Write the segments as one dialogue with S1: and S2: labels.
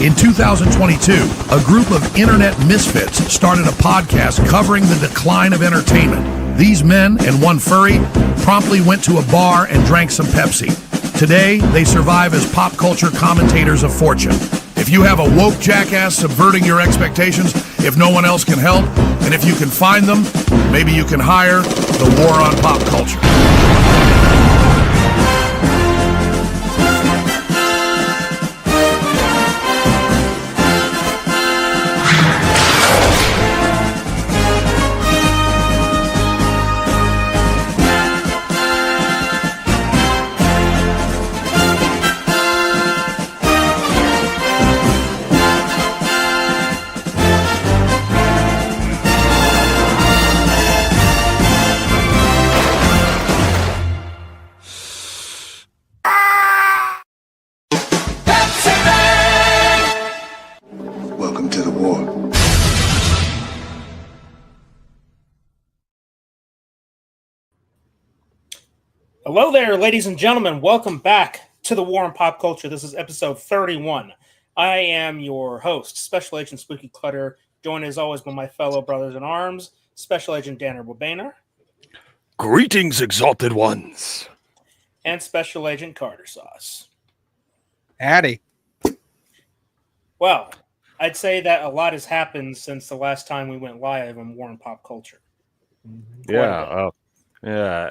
S1: In 2022, a group of internet misfits started a podcast covering the decline of entertainment. These men and one furry promptly went to a bar and drank some Pepsi. Today, they survive as pop culture commentators of fortune. If you have a woke jackass subverting your expectations, if no one else can help, and if you can find them, maybe you can hire the War on Pop Culture.
S2: Welcome to the war.
S3: Hello there, ladies and gentlemen. Welcome back to the War on Pop Culture. This is episode 31. I am your host, Special Agent Spooky Clutter, joined as always by my fellow brothers in arms, Special Agent Danner Boehner.
S4: Greetings, exalted ones.
S3: And Special Agent Carter Sauce.
S5: Howdy.
S3: Well, I'd say that a lot has happened since the last time we went live on War on Pop Culture.
S4: Yeah,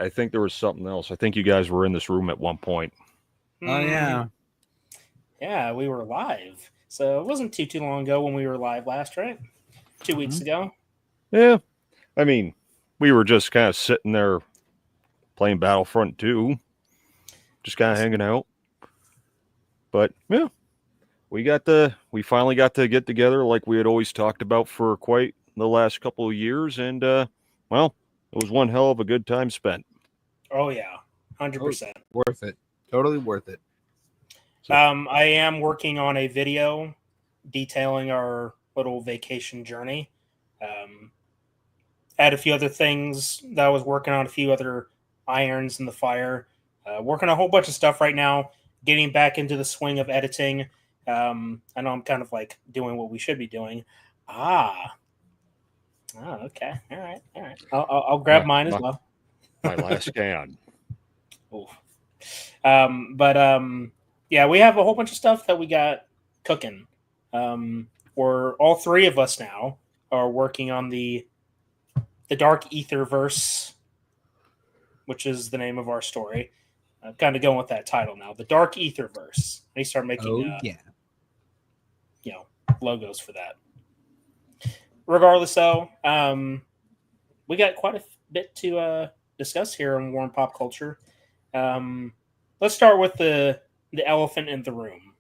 S4: I think there was something else. I think you guys were in this room at one point.
S5: Oh, yeah.
S3: Yeah, we were live. So it wasn't too long ago when we were live last, right? 2 weeks ago.
S4: Yeah, I mean, we were just kind of sitting there playing Battlefront 2, just kind of hanging out. But, yeah, we finally got to get together like we had always talked about for quite the last couple of years. And, well, it was one hell of a good time spent.
S3: Oh, yeah. 100%.
S5: Worth it. Totally worth it.
S4: So,
S3: I am working on a video detailing our little vacation journey. Had a few other things that I was working on, a few other irons in the fire. Working on a whole bunch of stuff right now, getting back into the swing of editing. I know I'm kind of like doing what we should be doing. Oh, okay. All right. I'll grab mine as well.
S4: My last can.
S3: Yeah, we have a whole bunch of stuff that we got cooking. We're all three of us now are working on the Dark Etherverse, which is the name of our story. I'm kind of going with that title now, the Dark Etherverse. I need to start making logos for that. Regardless, though, we got quite a bit to discuss here on War on Pop Culture. Let's start with the elephant in the room.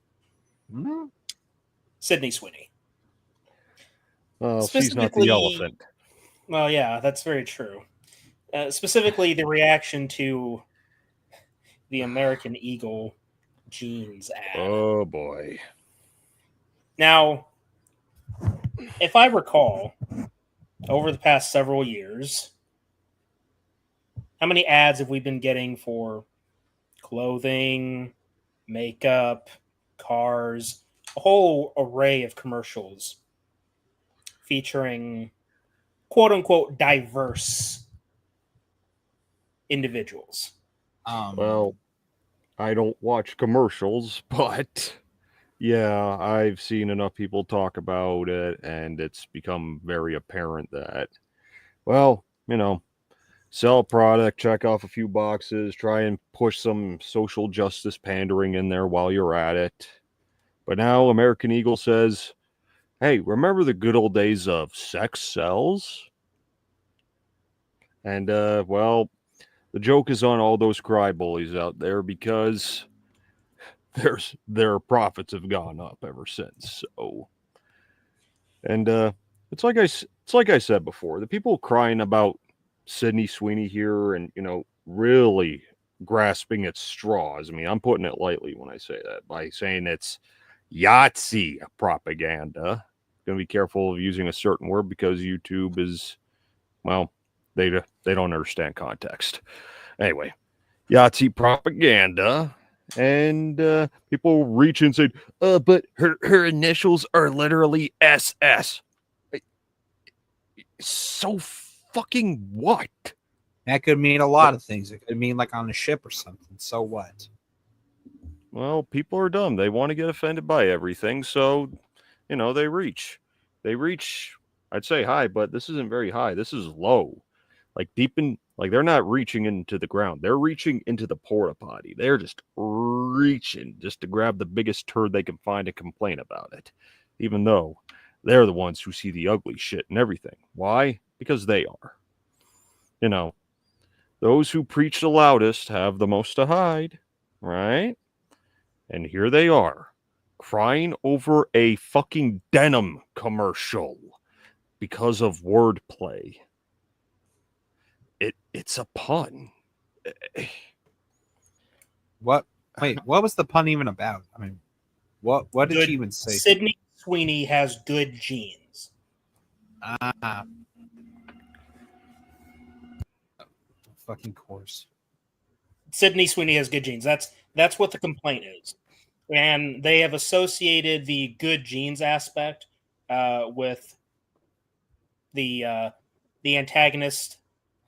S5: Mm-hmm.
S3: Sydney Sweeney.
S4: Well, she's not the elephant.
S3: Well, yeah, that's very true. Specifically, the reaction to the American Eagle jeans ad.
S4: Oh, boy.
S3: Now, if I recall, over the past several years, how many ads have we been getting for clothing, makeup, cars, a whole array of commercials featuring quote-unquote diverse individuals?
S4: Well, I don't watch commercials, but yeah, I've seen enough people talk about it, and it's become very apparent that, well, sell a product, check off a few boxes, try and push some social justice pandering in there while you're at it. But now American Eagle says, hey, remember the good old days of sex sells? And, well, the joke is on all those cry bullies out there because their profits have gone up ever since. So, and it's like I said before, the people crying about Sydney Sweeney here and really grasping at straws. I mean, I'm putting it lightly when I say that by saying it's Yahtzee propaganda. Going to be careful of using a certain word because YouTube is, well, they don't understand context. Anyway, Yahtzee propaganda And people reach and say, but her initials are literally SS. So fucking what?
S5: That could mean a lot of things. It could mean like on a ship or something. So what?
S4: Well, people are dumb. They want to get offended by everything. So, they reach. They reach, I'd say high, but this isn't very high. This is low. Like deep in, like they're not reaching into the ground. They're reaching into the porta potty. They're just reaching just to grab the biggest turd they can find and complain about it. Even though they're the ones who see the ugly shit and everything. Why? Because they are. Those who preach the loudest have the most to hide, right? And here they are, crying over a fucking denim commercial because of wordplay. It's a pun.
S5: What? Wait, what was the pun even about? I mean, what did she even say?
S3: Sydney Sweeney has good genes.
S5: Fucking course.
S3: Sydney Sweeney has good genes. That's what the complaint is, and they have associated the good genes aspect with the antagonist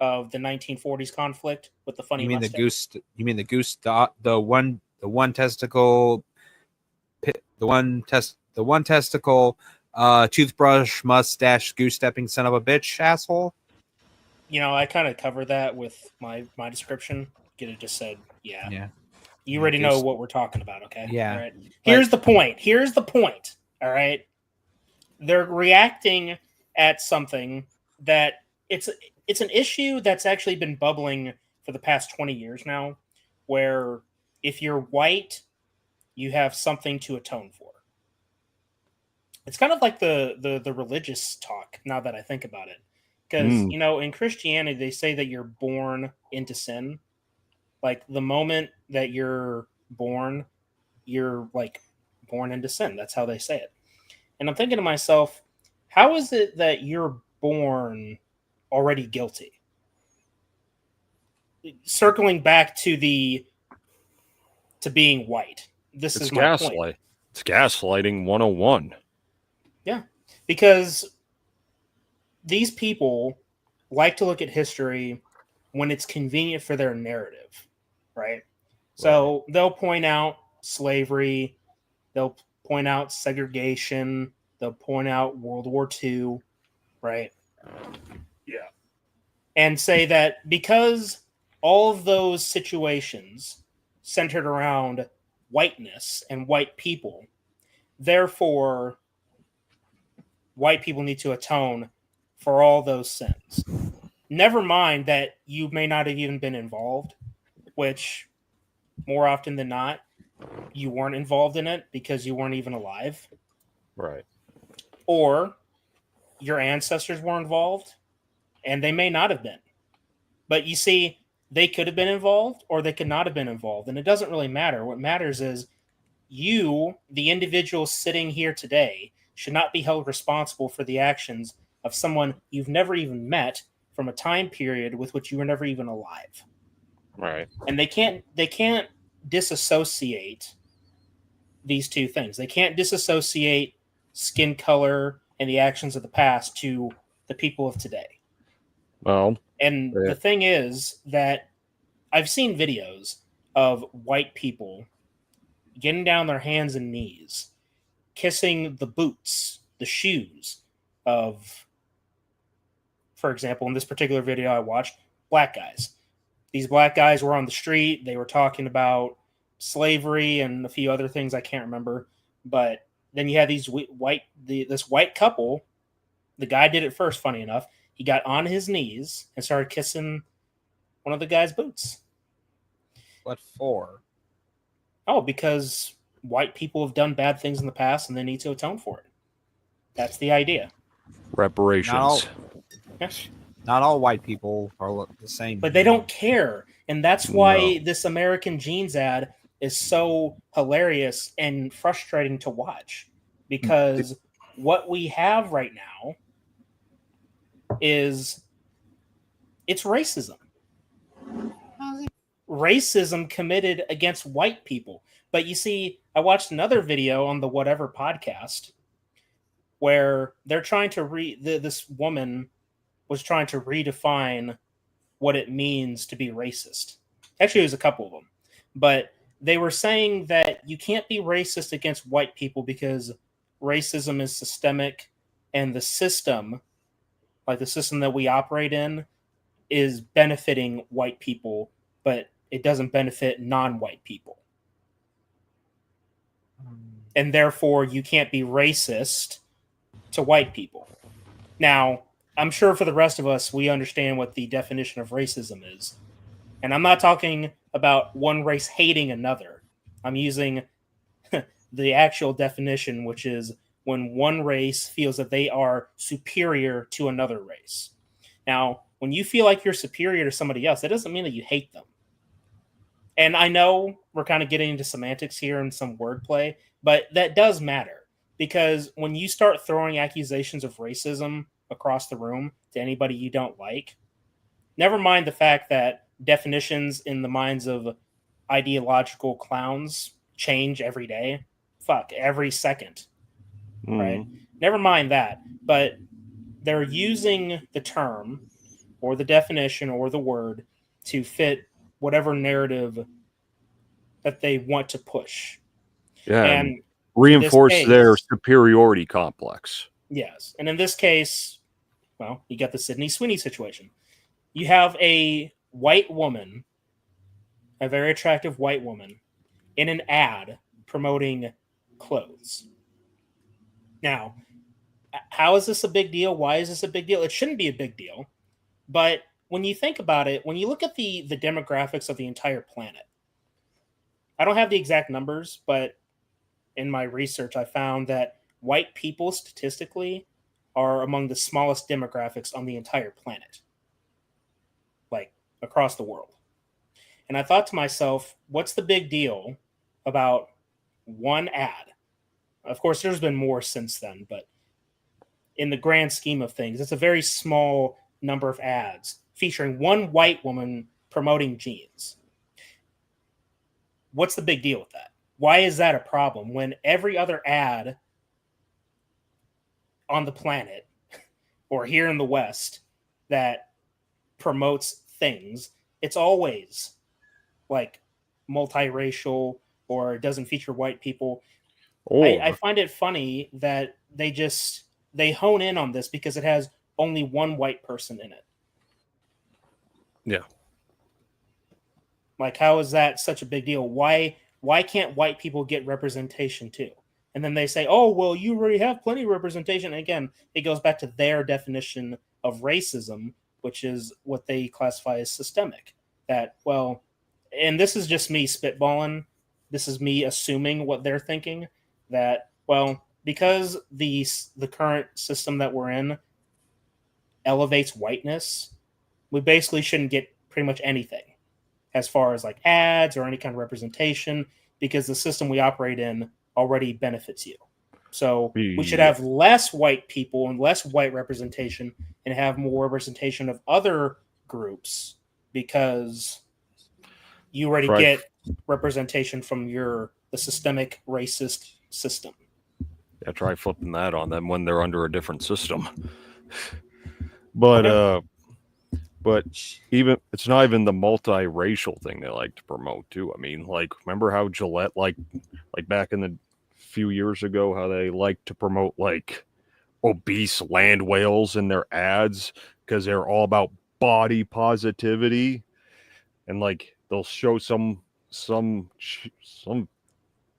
S3: of the 1940s conflict with the funny.
S5: You mean
S3: mustache.
S5: the goose? You mean the goose? The one testicle. The one testicle. Toothbrush, mustache, goose stepping son of a bitch, asshole.
S3: I kind of covered that with my description. It just said,
S5: Yeah.
S3: You already know what we're talking about, okay?
S5: Yeah.
S3: All right. Here's the point. All right. They're reacting at something that it's an issue that's actually been bubbling for the past 20 years now, where if you're white, you have something to atone for. It's kind of like the religious talk now that I think about it. Because, in Christianity, they say that you're born into sin. Like the moment that you're born, you're like born into sin. That's how they say it. And I'm thinking to myself, how is it that you're born already guilty? Circling back to being white. This is my point.
S4: It's gaslighting 101.
S3: Yeah, because these people like to look at history when it's convenient for their narrative, right? So they'll point out slavery, they'll point out segregation, they'll point out World War II, right? Yeah. And say that because all of those situations centered around whiteness and white people, therefore white people need to atone for all those sins. Never mind that you may not have even been involved, which more often than not, you weren't involved in it because you weren't even alive.
S4: Right.
S3: Or your ancestors were involved and they may not have been. But you see, they could have been involved or they could not have been involved. And it doesn't really matter. What matters is you, the individual sitting here today, should not be held responsible for the actions of someone you've never even met from a time period with which you were never even alive.
S4: Right.
S3: And they can't disassociate these two things. They can't disassociate skin color and the actions of the past to the people of today.
S4: Well,
S3: and the thing is that I've seen videos of white people getting down their hands and knees, kissing the boots, the shoes of, for example, in this particular video I watched, black guys. These black guys were on the street. They were talking about slavery and a few other things I can't remember. But then you had this white couple. The guy did it first, funny enough. He got on his knees and started kissing one of the guy's boots.
S5: What for?
S3: Oh, because white people have done bad things in the past and they need to atone for it. That's the idea.
S4: Reparations.
S5: Not all white people are the same.
S3: But they don't care. And that's why this American Jeans ad is so hilarious and frustrating to watch. Because what we have right now is it's racism. racism committed against white people. But you see, I watched another video on the Whatever podcast where they're trying to this woman was trying to redefine what it means to be racist. Actually, it was a couple of them. But they were saying that you can't be racist against white people because racism is systemic and the system, like the system that we operate in, is benefiting white people, but it doesn't benefit non-white people. And therefore, you can't be racist to white people. Now, I'm sure for the rest of us, we understand what the definition of racism is. And I'm not talking about one race hating another. I'm using the actual definition, which is when one race feels that they are superior to another race. Now, when you feel like you're superior to somebody else, that doesn't mean that you hate them. And I know we're kind of getting into semantics here and some wordplay, but that does matter. Because when you start throwing accusations of racism across the room to anybody you don't like, never mind the fact that definitions in the minds of ideological clowns change every day. Fuck, every second. Right? Never mind that. But they're using the term or the definition or the word to fit whatever narrative that they want to push.
S4: Yeah,
S3: And
S4: reinforce
S3: case,
S4: their superiority complex.
S3: Yes. And in this case, well, you got the Sydney Sweeney situation. You have a white woman, a very attractive white woman, in an ad promoting clothes. Now, how is this a big deal? Why is this a big deal? It shouldn't be a big deal. But when you think about it, when you look at the demographics of the entire planet, I don't have the exact numbers, but in my research, I found that white people statistically are among the smallest demographics on the entire planet, like across the world. And I thought to myself, what's the big deal about one ad? Of course, there's been more since then, but in the grand scheme of things, it's a very small number of ads featuring one white woman promoting jeans. What's the big deal with that? Why is that a problem when every other ad on the planet or here in the West that promotes things, it's always like multiracial or doesn't feature white people? I find it funny that they hone in on this because it has only one white person in it.
S4: Yeah.
S3: Like, how is that such a big deal? Why can't white people get representation too? And then they say, oh, well, you already have plenty of representation. And again, it goes back to their definition of racism, which is what they classify as systemic. That, well, and this is just me spitballing. This is me assuming what they're thinking. That, well, because the current system that we're in elevates whiteness, we basically shouldn't get pretty much anything as far as like ads or any kind of representation, because the system we operate in already benefits you. So we should have less white people and less white representation and have more representation of other groups because you already get representation from the systemic racist system.
S4: Yeah, try flipping that on them when they're under a different system. But even it's not even the multiracial thing they like to promote too. I mean, like, remember how Gillette, like back in the few years ago, how they like to promote like obese land whales in their ads because they're all about body positivity, and like they'll show some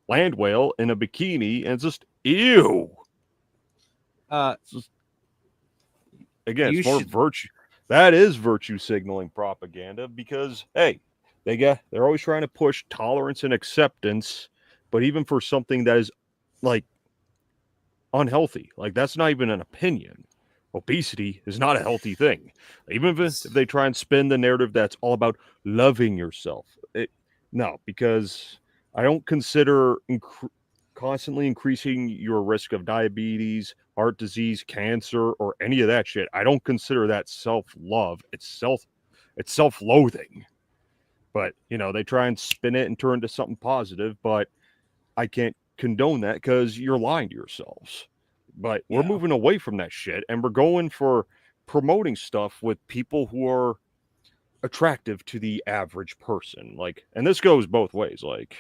S4: land whale in a bikini, and it's just ew. Again, it's more virtue. That is virtue signaling propaganda because, hey, they're always trying to push tolerance and acceptance, but even for something that is like unhealthy, like that's not even an opinion. Obesity is not a healthy thing. Even if they try and spin the narrative that's all about loving yourself. No, because I don't consider constantly increasing your risk of diabetes, heart disease, cancer, or any of that shit. I don't consider that self-love. It's self-loathing. But, they try and spin it and turn it into something positive, but I can't condone that because you're lying to yourselves. But we're moving away from that shit, and we're going for promoting stuff with people who are attractive to the average person. And this goes both ways. Like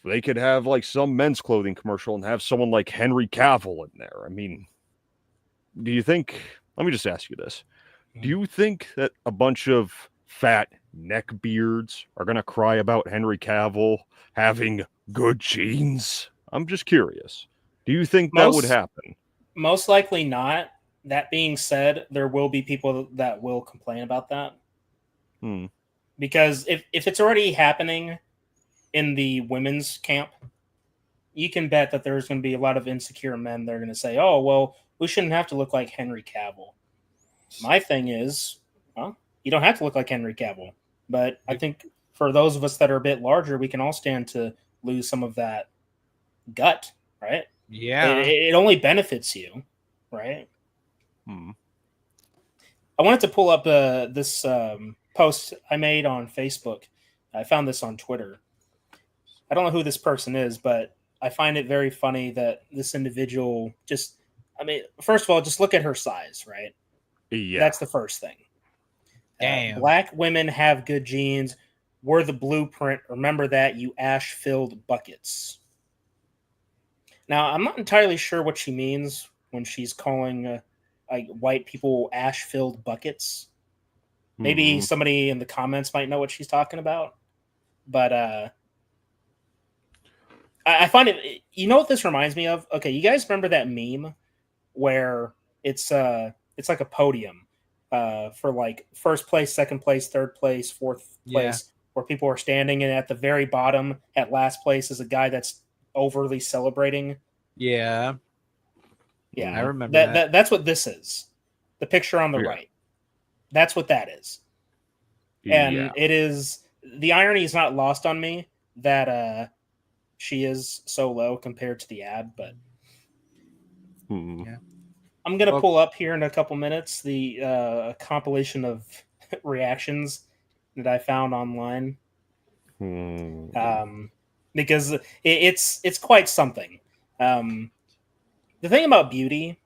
S4: they could have some men's clothing commercial and have someone like Henry Cavill in there. I mean, do you think, let me just ask you this. Do you think that a bunch of fat neckbeards are going to cry about Henry Cavill having good genes? I'm just curious. Do you think that would happen?
S3: Most likely not. That being said, there will be people that will complain about that. Because if it's already happening in the women's camp, you can bet that there's going to be a lot of insecure men that are going to say, oh, well, we shouldn't have to look like Henry Cavill. My thing is, well, you don't have to look like Henry Cavill. But I think for those of us that are a bit larger, we can all stand to lose some of that gut, right?
S5: Yeah.
S3: It only benefits you, right? I wanted to pull up this post I made on Facebook. I found this on Twitter. I don't know who this person is, but I find it very funny that this individual first of all, just look at her size, right?
S4: Yeah.
S3: That's the first thing.
S5: Damn.
S3: Black women have good genes. We're the blueprint. Remember that, you ash-filled buckets. Now, I'm not entirely sure what she means when she's calling white people ash-filled buckets. Maybe somebody in the comments might know what she's talking about. But I find it... You know what this reminds me of? Okay, you guys remember that meme where it's like a podium for first place, second place, third place, fourth place, where people are standing, and at the very bottom, at last place, is a guy that's overly celebrating.
S5: Yeah.
S3: Yeah,
S5: I remember that.
S3: That's what this is. The picture on the right. That's what that is. And it is... The irony is not lost on me that she is so low compared to the ad, but...
S5: Yeah.
S3: I'm going to pull up here in a couple minutes the compilation of reactions that I found online. Because it's quite something. The thing about beauty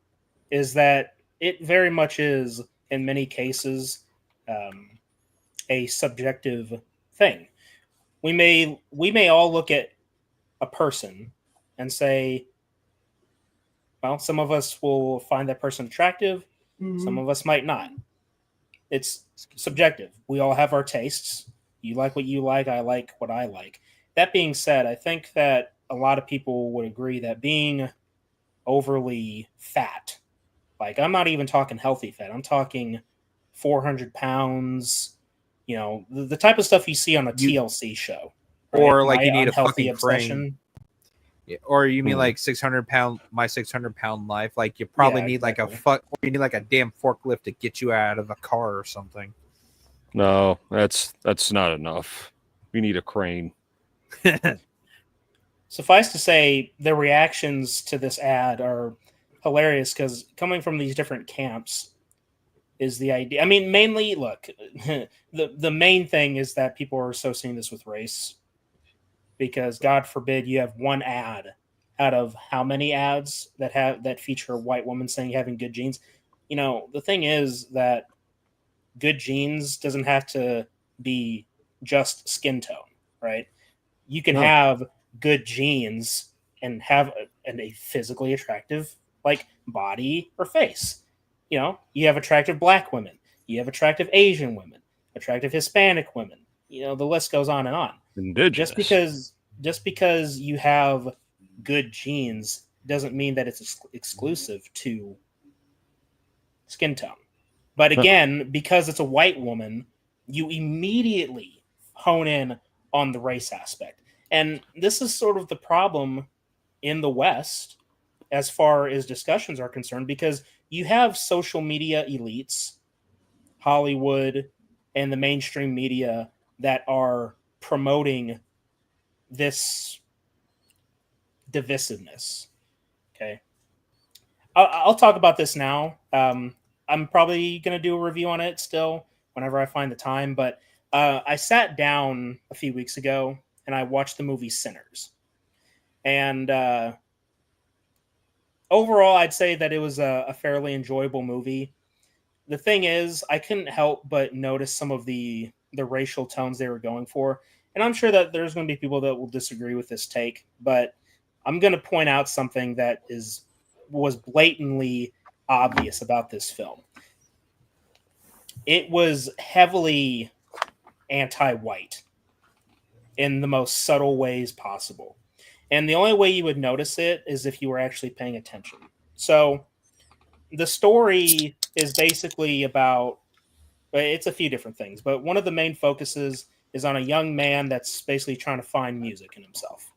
S3: is that it very much is, in many cases, a subjective thing. We may all look at a person and say, well, some of us will find that person attractive. Some of us might not. It's subjective. We all have our tastes. You like what you like. I like what I like. That being said, I think that a lot of people would agree that being overly fat, I'm not even talking healthy fat. I'm talking 400 pounds, the type of stuff you see on a TLC show. Right?
S5: Or you need a fucking
S3: obsession.
S5: crane. Yeah, or you mean 600 pound, my 600-pound life? You probably need
S3: exactly.
S5: you need a damn forklift to get you out of a car or something.
S4: No, that's not enough. We need a crane.
S3: Suffice to say, the reactions to this ad are hilarious because coming from these different camps is the idea. I mean, mainly, look, the main thing is that people are associating this with race. Because God forbid you have one ad out of how many ads that feature a white woman saying having good genes. The thing is that good genes doesn't have to be just skin tone, right? You can have good genes and have a physically attractive body or face. You have attractive black women, you have attractive Asian women, attractive Hispanic women. The list goes on and on.
S4: Indigenous.
S3: Just because you have good genes doesn't mean that it's exclusive to skin tone. But again, because it's a white woman, you immediately hone in on the race aspect. And this is sort of the problem in the West as far as discussions are concerned, because you have social media elites, Hollywood, and the mainstream media that are promoting this divisiveness. Okay. I'll talk about this now. I'm probably going to do a review on it still whenever I find the time, but I sat down a few weeks ago and I watched the movie Sinners. And overall, I'd say that it was a fairly enjoyable movie. The thing is, I couldn't help but notice some of the racial tones they were going for. And I'm sure that there's going to be people that will disagree with this take, but I'm going to point out something that was blatantly obvious about this film. It was heavily anti-white in the most subtle ways possible. And the only way you would notice it is if you were actually paying attention. So the story is basically about, it's a few different things, but one of the main focuses is on a young man that's basically trying to find music in himself.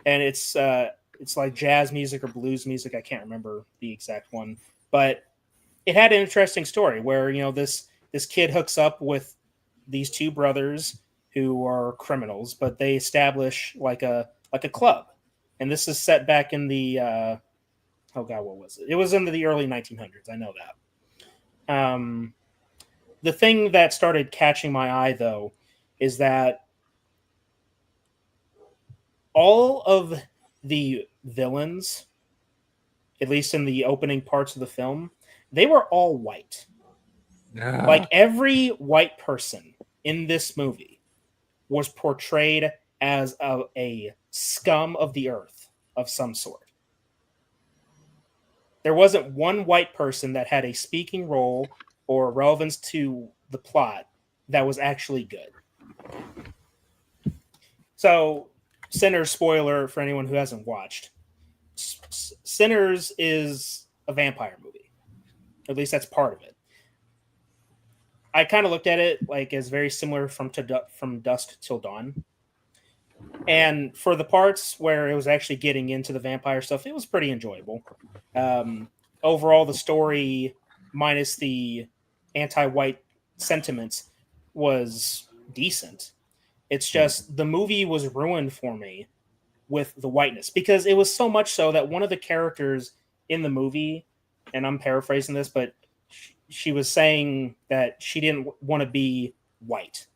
S3: And it's like jazz music or blues music. I can't remember the exact one, but it had an interesting story where, this kid hooks up with these two brothers who are criminals, but they establish like a club. And this is set back in the oh god, what was it? It was in the early 1900s. I know that. The thing that started catching my eye, though, is that all of the villains, at least in the opening parts of the film, they were all white. Like every white person in this movie was portrayed as a scum of the earth of some sort. There wasn't one white person that had a speaking role or relevance to the plot that was actually good. So, Sinners, spoiler for anyone who hasn't watched, Sinners is a vampire movie. At least that's part of it. I kind of looked at it like as very similar from Dusk Till Dawn. And for the parts where it was actually getting into the vampire stuff, it was pretty enjoyable. Overall, the story, minus the anti-white sentiments, was decent. It's just the movie was ruined for me with the whiteness, because it was so much so that one of the characters in the movie, and I'm paraphrasing this, but she was saying that she didn't want to be white,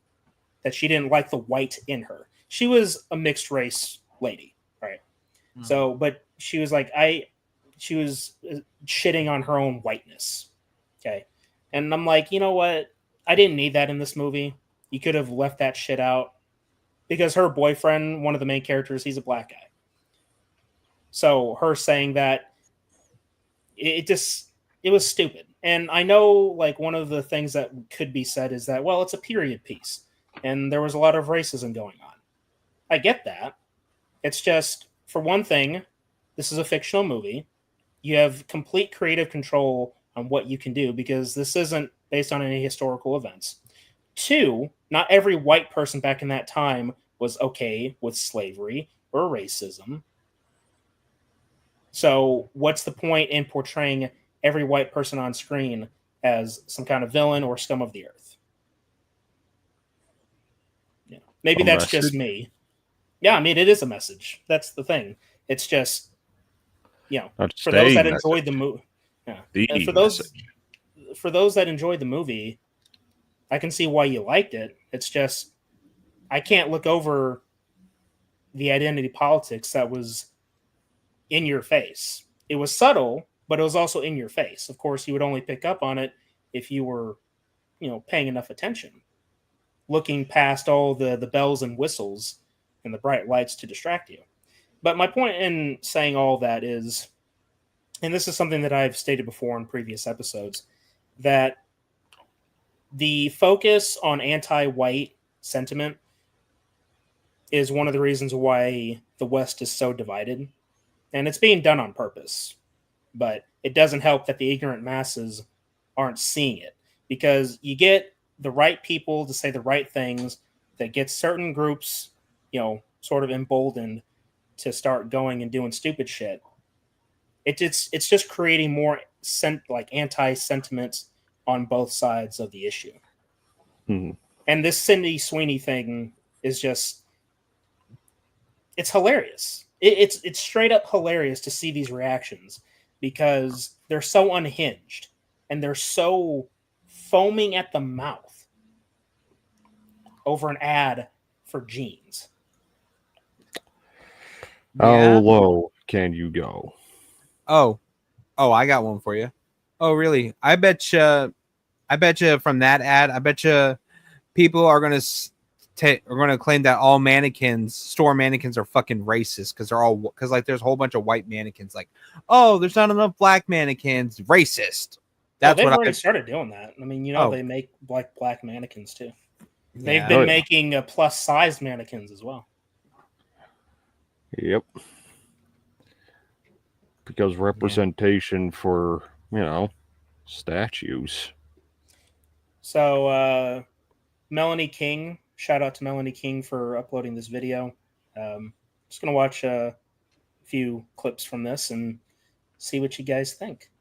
S3: that she didn't like the white in her. She was a mixed race lady, right? Mm-hmm. So, but she was like, she was shitting on her own whiteness. Okay. And I'm like, you know what? I didn't need that in this movie. You could have left that shit out, because her boyfriend, one of the main characters, he's a black guy. So her saying that, it was stupid. And I know, like, one of the things that could be said is that, well, it's a period piece and there was a lot of racism going on. I get that. It's just, for one thing, this is a fictional movie. You have complete creative control on what you can do, because this isn't based on any historical events. Two, not every white person back in that time was okay with slavery or racism. So what's the point in portraying every white person on screen as some kind of villain or scum of the earth? Yeah. Maybe that's just me. Yeah, I mean, it is a message. That's the thing. It's just, for those that enjoyed the movie. Yeah. For those that enjoyed the movie, I can see why you liked it. It's just, I can't look over the identity politics that was in your face. It was subtle, but it was also in your face. Of course, you would only pick up on it if you were, paying enough attention, looking past all the bells and whistles and the bright lights to distract you. But my point in saying all that is, and this is something that I've stated before in previous episodes, that the focus on anti-white sentiment is one of the reasons why the West is so divided. And it's being done on purpose. But it doesn't help that the ignorant masses aren't seeing it, because you get the right people to say the right things that get certain groups, sort of emboldened to start going and doing stupid shit. It's just creating more anti-sentiments on both sides of the issue.
S4: Mm-hmm.
S3: And this Cindy Sweeney thing is just, it's hilarious. It's straight up hilarious to see these reactions, because they're so unhinged and they're so foaming at the mouth. over an ad for jeans.
S4: How low can you go?
S5: Oh, I got one for you. Oh, really? I bet you from that ad, I bet you people are gonna claim that all store mannequins are fucking racist because like there's a whole bunch of white mannequins. Like, oh, there's not enough black mannequins. Racist.
S3: Well,
S5: That's
S3: they've
S5: what
S3: already started doing that. I mean, they make black mannequins too. They've been making plus size mannequins as well.
S4: Yep. Because representation for, statues.
S3: So, Melanie King, shout out to Melanie King for uploading this video. Just going to watch a few clips from this and see what you guys think.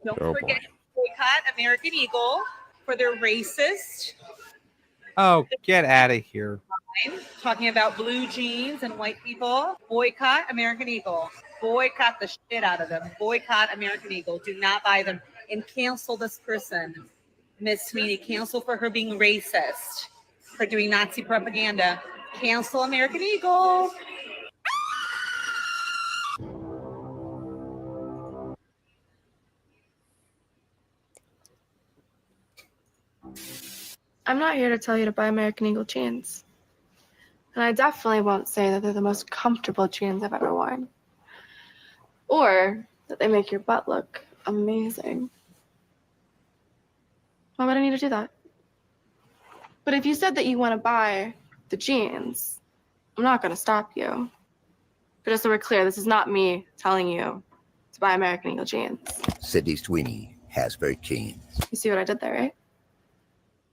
S2: Don't forget to boycott American Eagle for their racist.
S5: Oh, get out of here.
S2: Talking about blue jeans and white people. Boycott American Eagle. Boycott the shit out of them. Boycott American Eagle. Do not buy them. And cancel this person. Miss Sweeney, cancel for her being racist. For doing Nazi propaganda. Cancel American Eagle.
S6: I'm not here to tell you to buy American Eagle jeans. And I definitely won't say that they're the most comfortable jeans I've ever worn. Or that they make your butt look amazing. Why would I need to do that? But if you said that you want to buy the jeans, I'm not going to stop you. But just so we're clear, this is not me telling you to buy American Eagle jeans.
S7: Sydney Sweeney has very jeans.
S6: You see what I did there, right?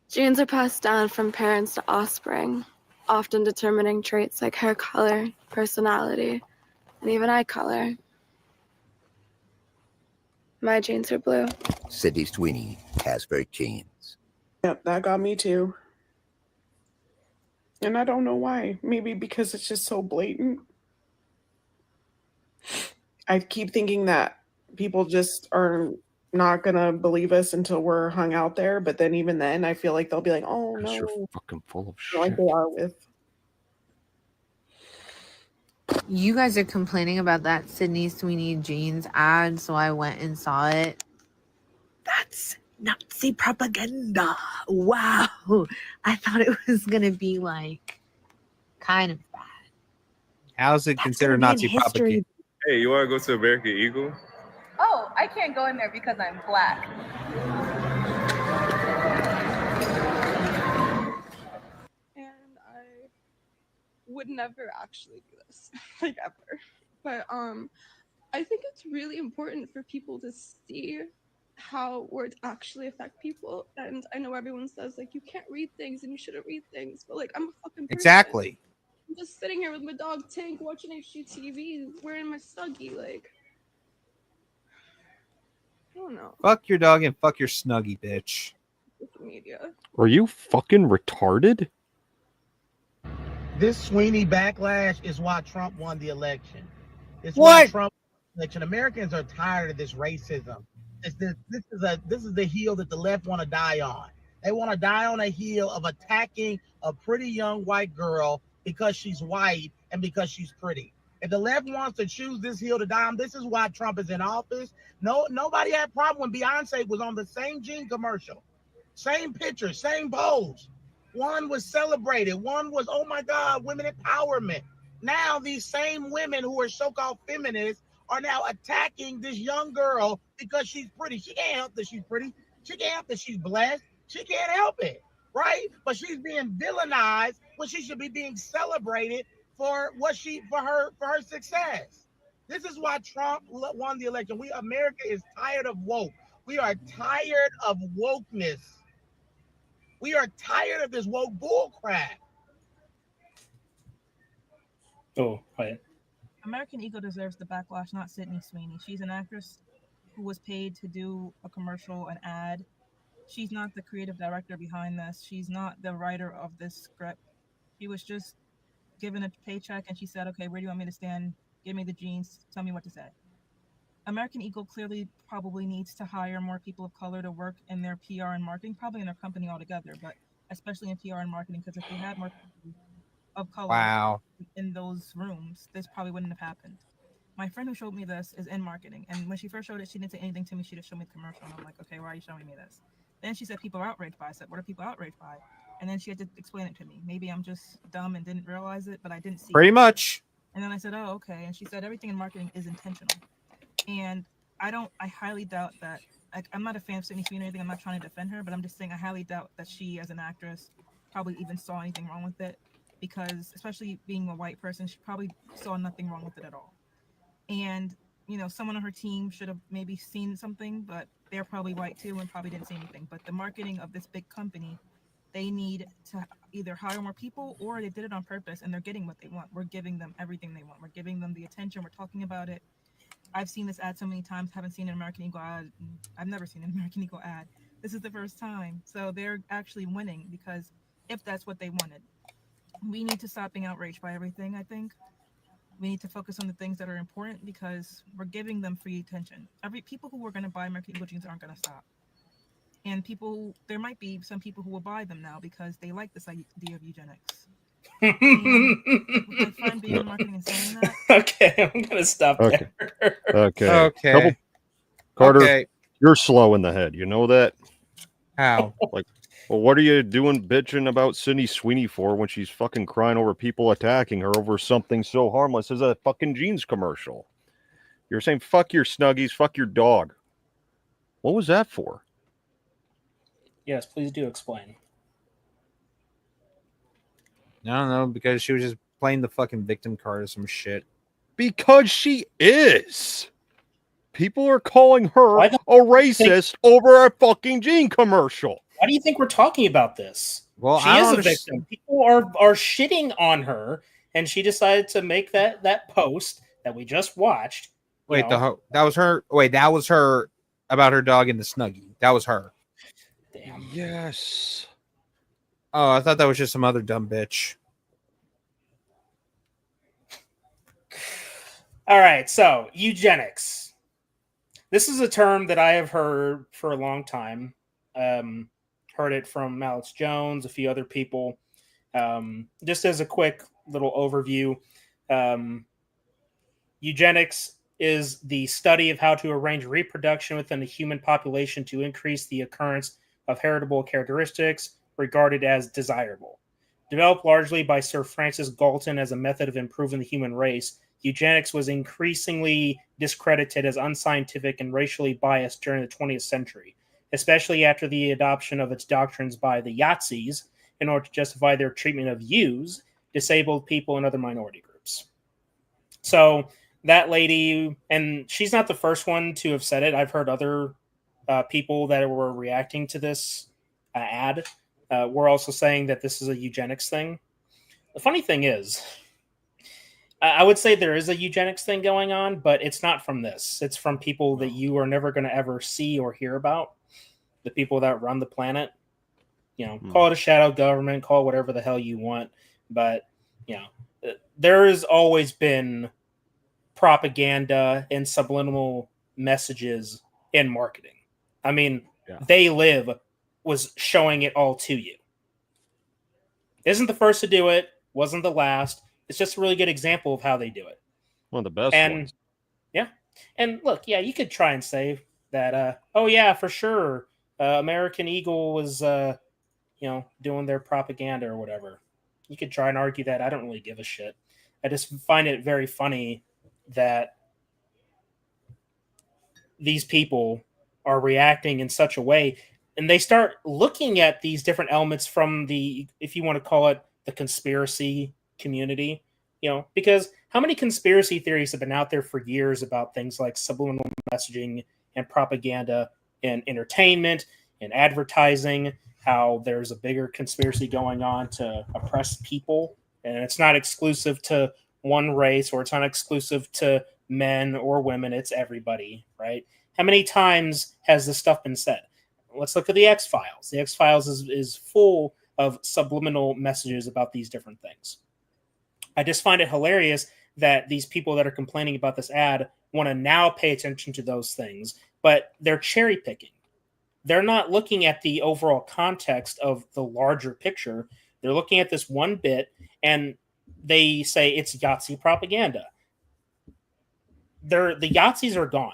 S6: Genes are passed down from parents to offspring, often determining traits like hair color, personality, and even eye color. My genes are blue.
S7: Sydney Sweeney has very jeans.
S8: Yep, that got me too. And I don't know why. Maybe because it's just so blatant. I keep thinking that people just are not gonna believe us until we're hung out there, but then even then I feel like they'll be like, oh no,
S4: you're fucking full of shit.
S8: like they are with.
S9: You guys are complaining about that Sydney Sweeney jeans ad, so I went and saw it. That's Nazi propaganda. Wow. I thought it was gonna be like kind of bad.
S5: How's it considered Nazi propaganda?
S10: Hey, you want to go to American Eagle?
S11: Oh, I can't go in there because I'm black.
S12: And I would never actually do this, like ever. But I think it's really important for people to see how words actually affect people. And I know everyone says like you can't read things and you shouldn't read things, but like I'm a fucking person.
S5: Exactly.
S12: I'm just sitting here with my dog Tank watching HGTV, wearing my Snuggie, like I don't know.
S5: Fuck your dog and fuck your Snuggie, bitch.
S12: Social media.
S4: Are you fucking retarded?
S13: This Sweeney backlash is why Trump won the election. It's
S5: What?
S13: Why Trump won the election. Americans are tired of this racism. This is the hill that the left want to die on. They want to die on a hill of attacking a pretty young white girl because she's white and because she's pretty. If the left wants to choose this hill to die on, this is why Trump is in office. Nobody had a problem when Beyonce was on the same jean commercial. Same picture, same pose. One was celebrated. One was, oh my God, women empowerment. Now these same women who are so-called feminists are now attacking this young girl because she's pretty. She can't help that she's pretty. She can't help that she's blessed. She can't help it, right? But she's being villainized when she should be being celebrated for her success. This is why Trump won the election. America is tired of woke. We are tired of wokeness. We are tired of this woke bull crap.
S3: Oh, quiet.
S14: American Eagle deserves the backlash, not Sydney Sweeney. She's an actress who was paid to do a commercial, an ad. She's not the creative director behind this. She's not the writer of this script. She was just given a paycheck and she said, okay, where do you want me to stand? Give me the jeans. Tell me what to say. American Eagle clearly probably needs to hire more people of color to work in their PR and marketing, probably in their company altogether. But especially in PR and marketing, because if they had more people of color
S5: Wow.
S14: in those rooms, this probably wouldn't have happened. My friend who showed me this is in marketing, and when she first showed it, she didn't say anything to me. She just showed me the commercial, and I'm like, okay, why are you showing me this? Then she said people are outraged by it. I said, what are people outraged by? And then she had to explain it to me. Maybe I'm just dumb and didn't realize it, but I didn't see
S5: Pretty
S14: it.
S5: much.
S14: And then I said, oh, okay. And she said everything in marketing is intentional. And I highly doubt that. I'm not a fan of Sydney Sweeney or anything. I'm not trying to defend her, but I'm just saying I highly doubt that she, as an actress, probably even saw anything wrong with it, because especially being a white person, she probably saw nothing wrong with it at all. And someone on her team should have maybe seen something, but they're probably white too and probably didn't see anything. But the marketing of this big company, they need to either hire more people or they did it on purpose and they're getting what they want. We're giving them everything they want. We're giving them the attention. We're talking about it. I've seen this ad so many times, haven't seen an American Eagle ad. I've never seen an American Eagle ad. This is the first time. So they're actually winning, because if that's what they wanted, we need to stop being outraged by everything, I think. We need to focus on the things that are important, because we're giving them free attention. People who are going to buy American Eagle jeans aren't going to stop. And there might be some people who will buy them now because they like this idea of eugenics. And with my friend being in marketing and saying that.
S3: Okay, I'm gonna stop
S4: Okay.
S3: there.
S4: Okay. Carter, you're slow in the head. You know that?
S5: How?
S4: Like, well, what are you doing bitching about Sydney Sweeney for when she's fucking crying over people attacking her over something so harmless as a fucking jeans commercial? You're saying fuck your Snuggies, fuck your dog. What was that for?
S3: Yes, please do explain.
S5: I don't know, because she was just playing the fucking victim card or some shit.
S4: Because she is. People are calling her a racist over a fucking jean commercial.
S3: Why do you think we're talking about this?
S5: Well,
S3: she
S5: I
S3: is
S5: don't
S3: a victim. People are shitting on her, and she decided to make that post that we just watched.
S5: Wait, that was her. Wait, that was her about her dog in the Snuggie. That was her.
S3: Damn.
S4: Yes.
S5: Oh, I thought that was just some other dumb bitch.
S3: All right, so eugenics. This is a term that I have heard for a long time. Heard it from Alex Jones, a few other people. Just as a quick little overview, eugenics is the study of how to arrange reproduction within the human population to increase the occurrence of heritable characteristics regarded as desirable. Developed largely by Sir Francis Galton as a method of improving the human race, eugenics was increasingly discredited as unscientific and racially biased during the 20th century, especially after the adoption of its doctrines by the Yazidis in order to justify their treatment of youths, disabled people, and other minority groups. So that lady, and she's not the first one to have said it. I've heard other people that were reacting to this ad were also saying that this is a eugenics thing. The funny thing is, I would say there is a eugenics thing going on, but it's not from this. It's from people that you are never going to ever see or hear about. The people that run the planet. Call it a shadow government, call it whatever the hell you want. But, there has always been propaganda and subliminal messages in marketing. I mean, They Live was showing it all to you. Isn't the first to do it, wasn't the last. It's just a really good example of how they do it.
S4: One of the best ones.
S3: Yeah. And look, you could try and say that, oh, yeah, for sure, American Eagle was, doing their propaganda or whatever. You could try and argue that. I don't really give a shit. I just find it very funny that these people are reacting in such a way, and they start looking at these different elements from the, if you want to call it, the conspiracy community, because how many conspiracy theories have been out there for years about things like subliminal messaging and propaganda and entertainment and advertising, how there's a bigger conspiracy going on to oppress people, and it's not exclusive to one race, or it's not exclusive to men or women, it's everybody, right? How many times has this stuff been said? Let's look at the X-Files. The X-Files is full of subliminal messages about these different things. I just find it hilarious that these people that are complaining about this ad want to now pay attention to those things, but they're cherry picking. they're not looking at the overall context of the larger picture. They're looking at this one bit, and they say it's Yahtzee propaganda. The Yahtzees are gone.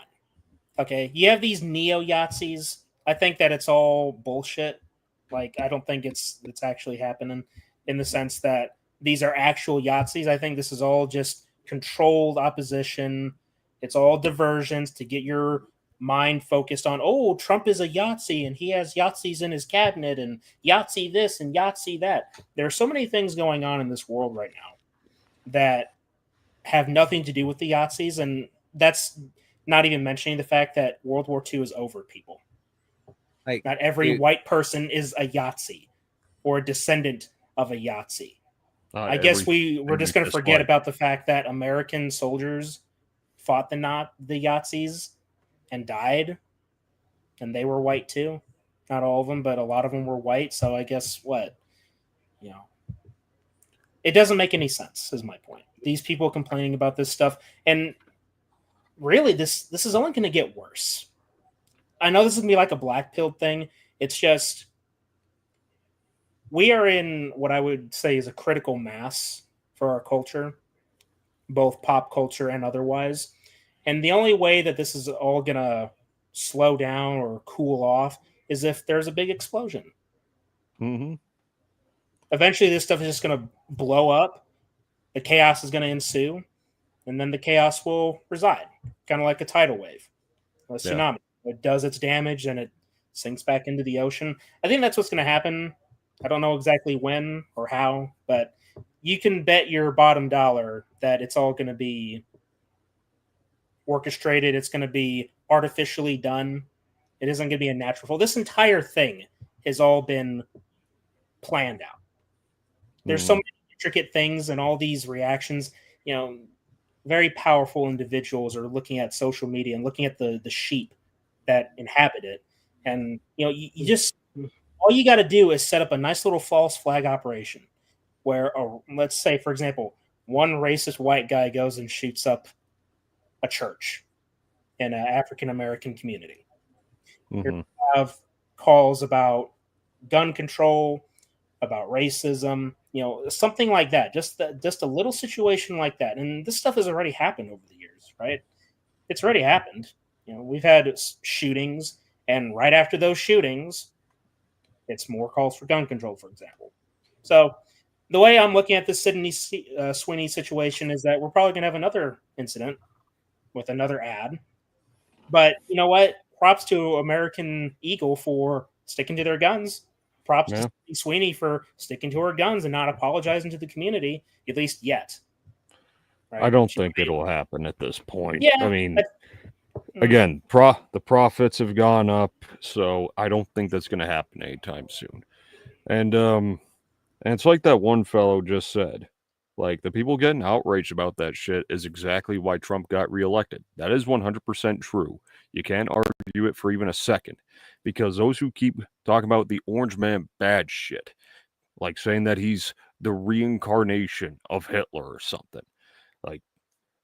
S3: Okay, you have these neo Yahtzees. I think that it's all bullshit. Like, I don't think it's actually happening in the sense that these are actual Yahtzees. I think this is all just controlled opposition. It's all diversions to get your mind focused on, oh, Trump is a Yahtzee and he has Yahtzees in his cabinet and Yahtzee this and Yahtzee that. There are so many things going on in this world right now that have nothing to do with the Yahtzees, and that's not even mentioning the fact that World War II is over, people.
S5: Like,
S3: not every
S5: dude,
S3: white person is a Yahtzee or a descendant of a Yahtzee.
S4: Not
S3: I guess we're
S4: everything
S3: just
S4: you
S3: going to forget
S4: dislike.
S3: about the fact that American soldiers fought the Yahtzees and died, and they were white too. Not all of them, but a lot of them were white. So I guess it doesn't make any sense. Is my point. These people complaining about this stuff, and really, this is only going to get worse. I know this is going to be like a black pill thing. It's just we are in what I would say is a critical mass for our culture, both pop culture and otherwise. And the only way that this is all going to slow down or cool off is if there's a big explosion.
S4: Mm-hmm.
S3: Eventually, this stuff is just going to blow up. The chaos is going to ensue, and then the chaos will reside, kind of like a tidal wave, a tsunami. It does its damage and it sinks back into the ocean. I think that's what's going to happen. I don't know exactly when or how, but you can bet your bottom dollar that it's all going to be orchestrated. It's going to be artificially done. It isn't going to be a natural flow. This entire thing has all been planned out. There's so many intricate things and all these reactions. Very powerful individuals are looking at social media and looking at the sheep that inhabit it. And, you just, all you got to do is set up a nice little false flag operation where, let's say, for example, one racist white guy goes and shoots up a church in an African American community. You have calls about gun control, about racism, something like that. Just a little situation like that. And this stuff has already happened over the years, right? It's already happened. We've had shootings, and right after those shootings, it's more calls for gun control, for example. So the way I'm looking at this Sydney Sweeney situation is that we're probably going to have another incident with another ad. But you know what? Props to American Eagle for sticking to their guns. Props to Sydney Sweeney for sticking to her guns and not apologizing to the community, at least yet.
S4: Right? I don't think it'll happen at this point.
S3: Yeah,
S4: I mean, again, the profits have gone up, so I don't think that's going to happen anytime soon. And it's like that one fellow just said. Like, the people getting outraged about that shit is exactly why Trump got reelected. That is 100% true. You can't argue it for even a second. Because those who keep talking about the orange man bad shit, like saying that he's the reincarnation of Hitler or something, like,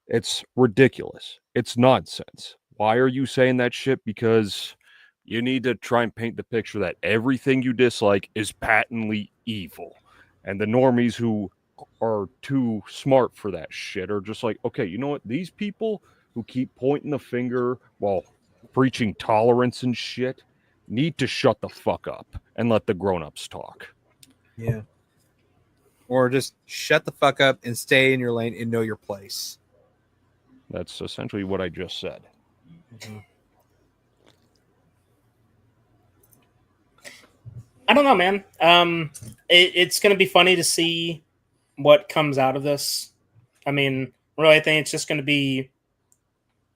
S4: it's ridiculous. It's nonsense. Why are you saying that shit? Because you need to try and paint the picture that everything you dislike is patently evil. And the normies who are too smart for that shit are just like, okay, you know what? These people who keep pointing the finger while preaching tolerance and shit need to shut the fuck up and let the grown-ups talk.
S5: Yeah. Or just shut the fuck up and stay in your lane and know your place.
S4: That's essentially what I just said.
S3: Mm-hmm. I don't know, man. It's going to be funny to see what comes out of this. I mean, really, I think it's just going to be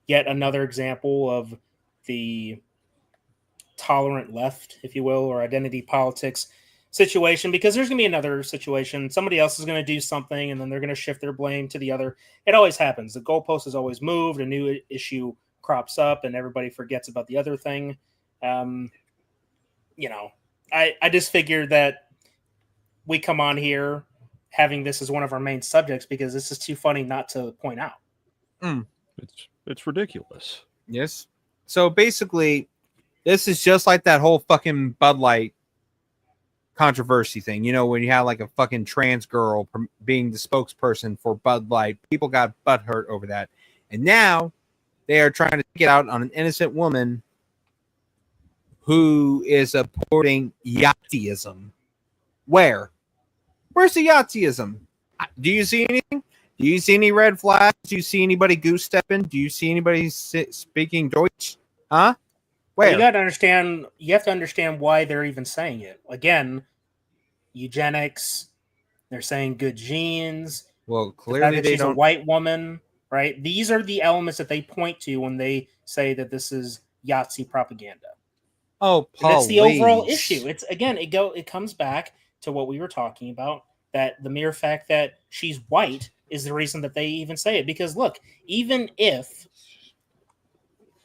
S3: yet another example of the tolerant left, if you will, or identity politics situation, because there's going to be another situation. Somebody else is going to do something, and then they're going to shift their blame to the other. It always happens. The goalpost is always moved. A new issue crops up, and everybody forgets about the other thing. I just figured that we come on here having this as one of our main subjects because this is too funny not to point out.
S4: It's ridiculous.
S5: Yes. So basically, This is just like that whole fucking Bud Light controversy thing. You know, when you have like a fucking trans girl being the spokesperson for Bud Light, people got butthurt over that. And now they are trying to take it out on an innocent woman who is supporting Yahtzeism. Where's the Yahtzeism? Do you see anything? Do you see any red flags? Do you see anybody goose stepping? Do you see anybody speaking Deutsch? Huh? Where?
S3: You got to understand. You have to understand why they're even saying it. Again, eugenics. They're saying good genes.
S5: Well,
S3: The fact
S5: clearly
S3: that
S5: they
S3: she's a
S5: don't.
S3: white woman, right? These are the elements that they point to when they say that this is Yahtzee propaganda.
S5: Oh,
S3: And that's the overall
S5: please.
S3: issue. It's again, it comes back to what we were talking about. That the mere fact that she's white is the reason that they even say it. Because look, even if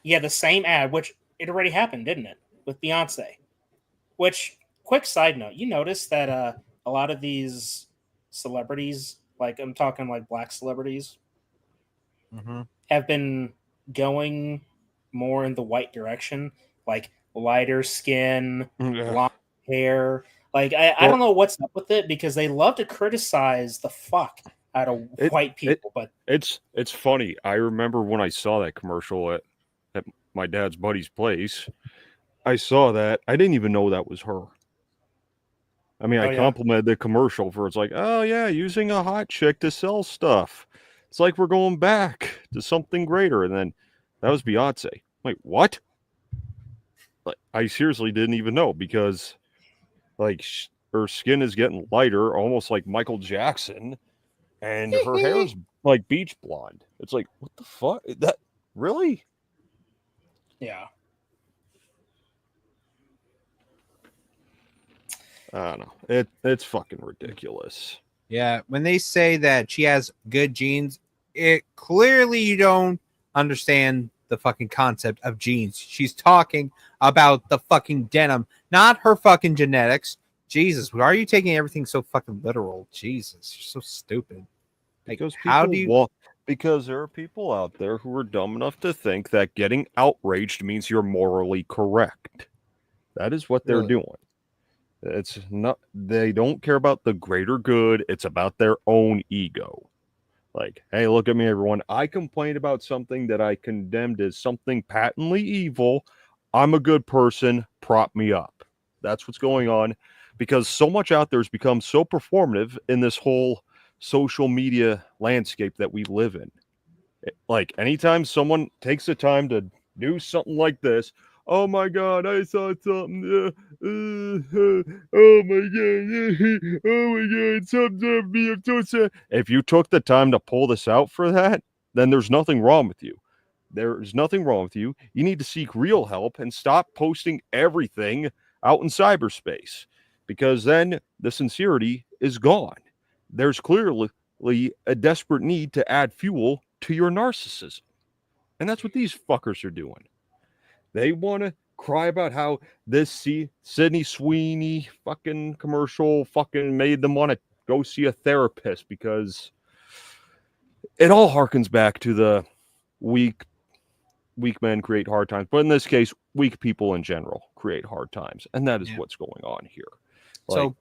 S3: you had the same ad, which it already happened, didn't it, with Beyonce? Which, quick side note, you notice that a lot of these celebrities, like I'm talking like black celebrities, have been going more in the white direction, like lighter skin, blonde hair. Like I don't know what's up with it because they love to criticize the fuck out of white people. But
S4: it's funny. I remember when I saw that commercial at my dad's buddy's place. I saw that. I didn't even know that was her. I mean,
S3: Oh,
S4: I
S3: yeah.
S4: complimented the commercial for it's like, oh yeah, using a hot chick to sell stuff. It's like we're going back to something greater. And then that was Beyonce. Like, what? Like, I seriously didn't even know because like her skin is getting lighter, almost like Michael Jackson, and her hair's like beach blonde. It's like, what the fuck? That really?
S3: yeah.
S4: I don't know. It's fucking ridiculous.
S5: Yeah, when they say that she has good genes, it clearly you don't understand the fucking concept of genes. She's talking about the fucking denim, not her fucking genetics. Jesus, why are you taking everything so fucking literal? Jesus, you're so stupid. Like,
S4: Because
S5: how do you?
S4: Because there are people out there who are dumb enough to think that getting outraged means you're morally correct. That is what they're doing. It's not, they don't care about the greater good. It's about their own ego. Like, hey, look at me, everyone. I complained about something that I condemned as something patently evil. I'm a good person. Prop me up. That's what's going on because so much out there has become so performative in this whole social media landscape that we live in. Like, anytime someone takes the time to do something like this, oh my God, I saw something. Oh my God. Oh my God. Something. I'm so sad. If you took the time to pull this out for that, then there's nothing wrong with you. There's nothing wrong with you. You need to seek real help and stop posting everything out in cyberspace because then the sincerity is gone. There's clearly a desperate need to add fuel to your narcissism. And that's what these fuckers are doing. They want to cry about how this Sydney Sweeney fucking commercial fucking made them want to go see a therapist because it all harkens back to the weak men create hard times. But in this case, weak people in general create hard times. And that is what's going on here. Like,
S5: So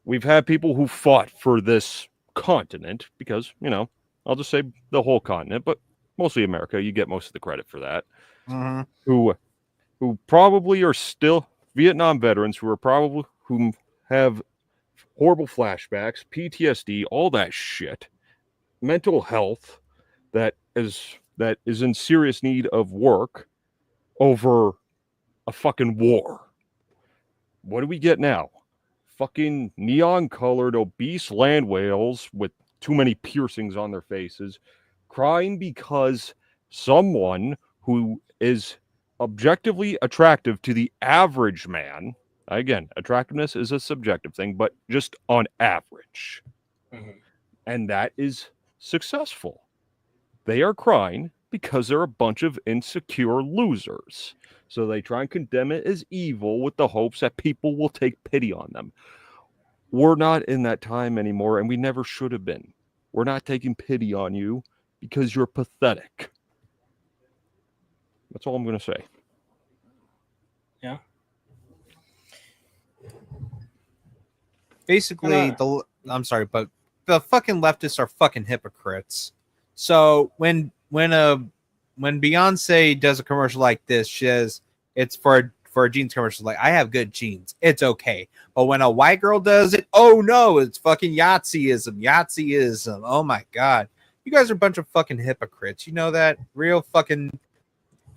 S4: we've had people who fought for this continent because, you know, I'll just say the whole continent, but mostly America. You get most of the credit for that. Who probably are still Vietnam veterans who have horrible flashbacks, PTSD, all that shit, mental health that is in serious need of work over a fucking war. What do we get now? Fucking neon colored obese land whales with too many piercings on their faces crying because someone who is objectively attractive to the average man, again, attractiveness is a subjective thing, but just on average, and that is successful. They are crying because they're a bunch of insecure losers. So they try and condemn it as evil with the hopes that people will take pity on them. We're not in that time anymore, and we never should have been. We're not taking pity on you because you're pathetic. That's all I'm going to say.
S3: Yeah.
S5: Basically, I'm sorry, but the fucking leftists are fucking hypocrites. So when Beyonce does a commercial like this, she says it's for a jeans commercial. Like, I have good jeans, it's okay. But when a white girl does it, oh no, it's fucking Yahtzeeism. Oh my god, you guys are a bunch of fucking hypocrites. You know that? Real fucking.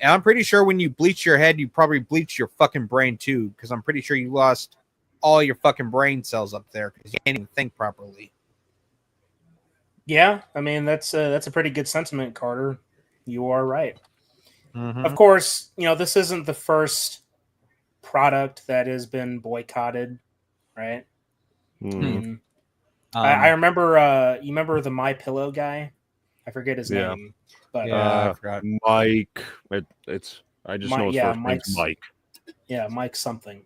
S5: And I'm pretty sure when you bleach your head, you probably bleach your fucking brain too, because I'm pretty sure you lost all your fucking brain cells up there because you can't even think properly.
S3: Yeah, I mean that's a pretty good sentiment, Carter. You are right.
S5: Mhm.
S3: Of course, this isn't the first product that has been boycotted, right? I mean, I remember. You remember the My Pillow guy? I forget his name, but
S5: I forgot.
S4: Mike. I just know his first
S3: Mike's
S4: name's Mike.
S3: Yeah, Mike something.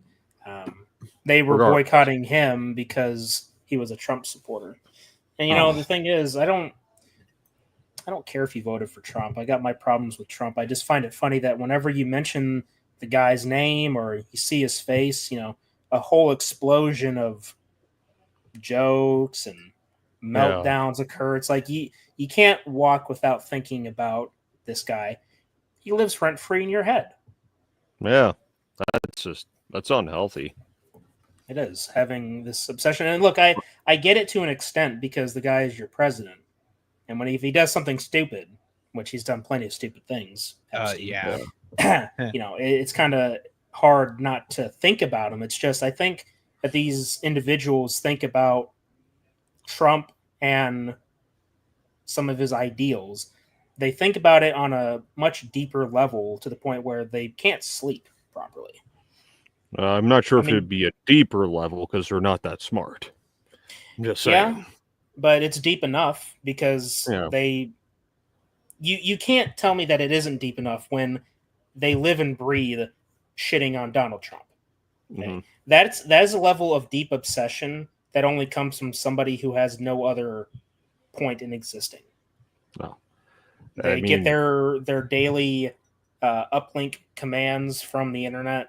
S3: They were
S4: Regardless.
S3: boycotting him because he was a Trump supporter. And the thing is, I don't care if you voted for Trump. I got my problems with Trump. I just find it funny that whenever you mention the guy's name or you see his face, a whole explosion of jokes and meltdowns occur. It's like you can't walk without thinking about this guy. He lives rent free in your head.
S4: Yeah, that's unhealthy.
S3: It is, having this obsession. And look, I get it to an extent because the guy is your president. And if he does something stupid, which he's done plenty of stupid things, it's kind of hard not to think about him. It's just, I think that these individuals think about Trump and some of his ideals. They think about it on a much deeper level to the point where they can't sleep properly.
S4: I'm not sure if it'd be a deeper level because they're not that smart. I'm just saying.
S3: Yeah, but it's deep enough because you can't tell me that it isn't deep enough when they live and breathe shitting on Donald Trump. Okay?
S4: Mm-hmm.
S3: That is a level of deep obsession that only comes from somebody who has no other point in existing.
S4: No.
S3: They get their daily uplink commands from the internet,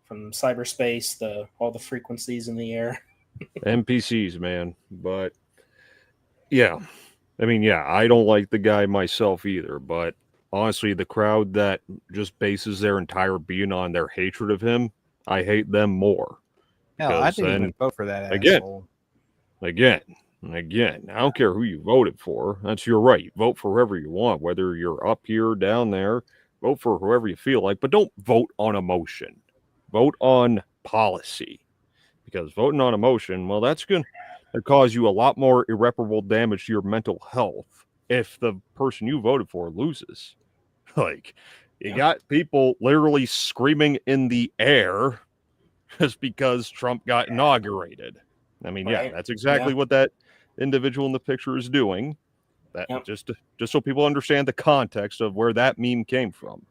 S3: from cyberspace, all the frequencies in the air.
S4: NPCs, man. But yeah, I don't like the guy myself either. But honestly, the crowd that just bases their entire being on their hatred of him, I hate them more.
S5: Hell, I didn't even vote for that asshole.
S4: Again, I don't care who you voted for. That's your right. You vote for whoever you want, whether you're up here, down there. Vote for whoever you feel like, but don't vote on emotion. Vote on policy. Because voting on emotion, well, that's going to cause you a lot more irreparable damage to your mental health if the person you voted for loses. Like, you got people literally screaming in the air just because Trump got inaugurated. I mean, that's exactly what that individual in the picture is doing. That just so people understand the context of where that meme came from.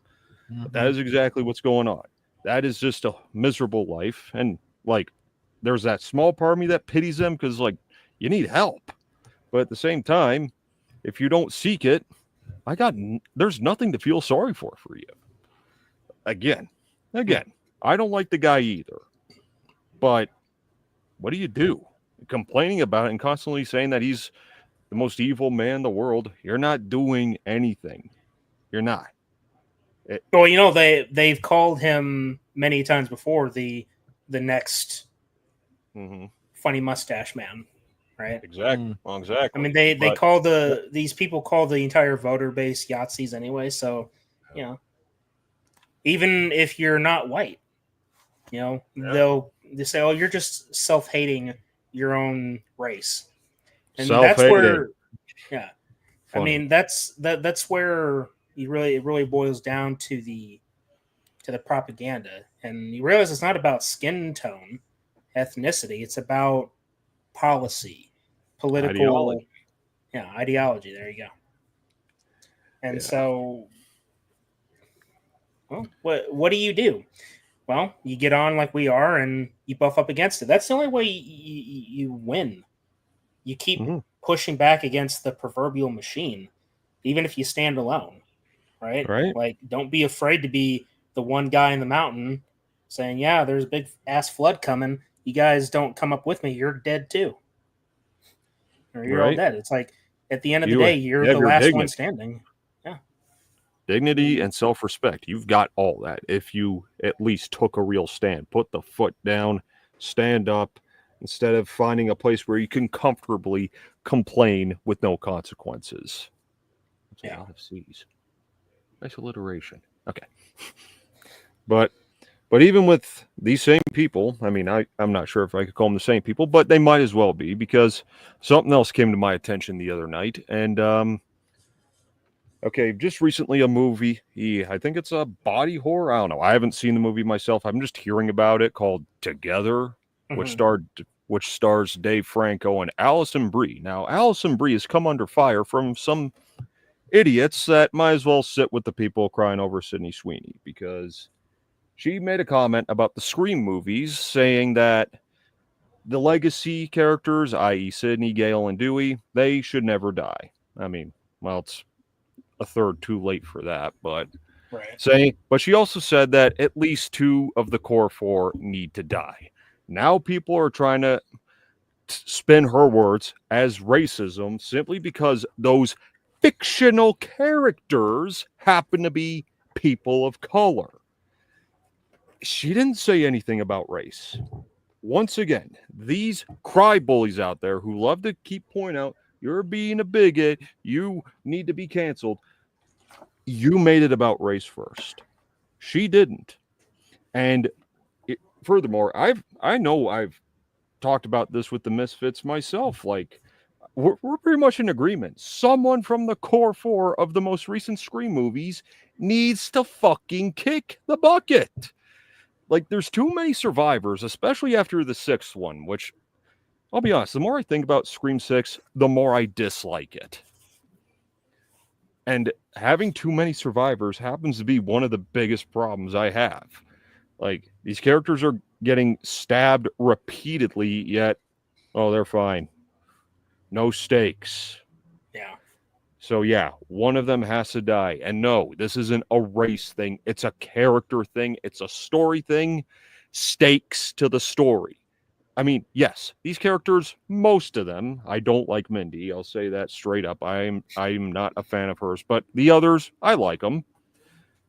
S4: Mm-hmm. But that is exactly what's going on. That is just a miserable life. And like, there's that small part of me that pities them because like you need help. But at the same time, if you don't seek it, there's nothing to feel sorry for you. Again, I don't like the guy either. But what do? Complaining about it and constantly saying that he's the most evil man in the world. You're not doing anything. You're not.
S3: Well, they've called him many times before the next funny mustache man, right?
S4: Exactly. Exactly.
S3: I mean, they call these people call the entire voter base Yahtzees anyway. So, even if you're not white, they'll say, "Oh, you're just self-hating your own race," and that's where, funny. I mean, that's where it really boils down to the propaganda, and you realize it's not about skin tone, ethnicity. It's about policy, political ideology. There you go. And so, well, what do you do? Well, you get on like we are, and you buff up against it. That's the only way you win. You keep pushing back against the proverbial machine, even if you stand alone, right?
S4: Right.
S3: Like, don't be afraid to be the one guy in the mountain saying, "Yeah, there's a big ass flood coming. You guys don't come up with me, you're dead too, or you're all
S4: Right?
S3: dead." It's like at the end of the
S4: You
S3: day, you're
S4: have
S3: the
S4: your
S3: last one
S4: dignity.
S3: standing. Yeah.
S4: Dignity and self-respect. You've got all that if you at least took a real stand. Put the foot down, stand up, instead of finding a place where you can comfortably complain with no consequences. That's a lot of C's. Nice alliteration. Okay. But even with these same people, I mean, I'm not sure if I could call them the same people, but they might as well be, because something else came to my attention the other night. And okay, just recently a movie. I think it's a body horror. I don't know. I haven't seen the movie myself. I'm just hearing about it, called Together, which stars Dave Franco and Alison Brie. Now, Alison Brie has come under fire from some idiots that might as well sit with the people crying over Sydney Sweeney, because she made a comment about the Scream movies, saying that the legacy characters, i.e. Sydney, Gale, and Dewey, they should never die. I mean, well, it's a third too late for that, but but she also said that at least 2 of the core 4 need to die. Now people are trying to spin her words as racism simply because those fictional characters happen to be people of color. She didn't say anything about race. Once again, these cry bullies out there who love to keep pointing out, you're being a bigot, you need to be canceled. You made it about race first. She didn't. And furthermore, I know I've talked about this with the Misfits myself. Like, we're pretty much in agreement. Someone from the core 4 of the most recent Scream movies needs to fucking kick the bucket. Like, there's too many survivors, especially after the 6th one, which, I'll be honest, the more I think about Scream 6, the more I dislike it. And having too many survivors happens to be one of the biggest problems I have. Like, these characters are getting stabbed repeatedly, yet, oh, they're fine. No stakes.
S3: Yeah.
S4: So, yeah, one of them has to die. And no, this isn't a race thing. It's a character thing. It's a story thing. Stakes to the story. I mean, yes, these characters, most of them, I don't like Mindy. I'll say that straight up. I'm not a fan of hers. But the others, I like them.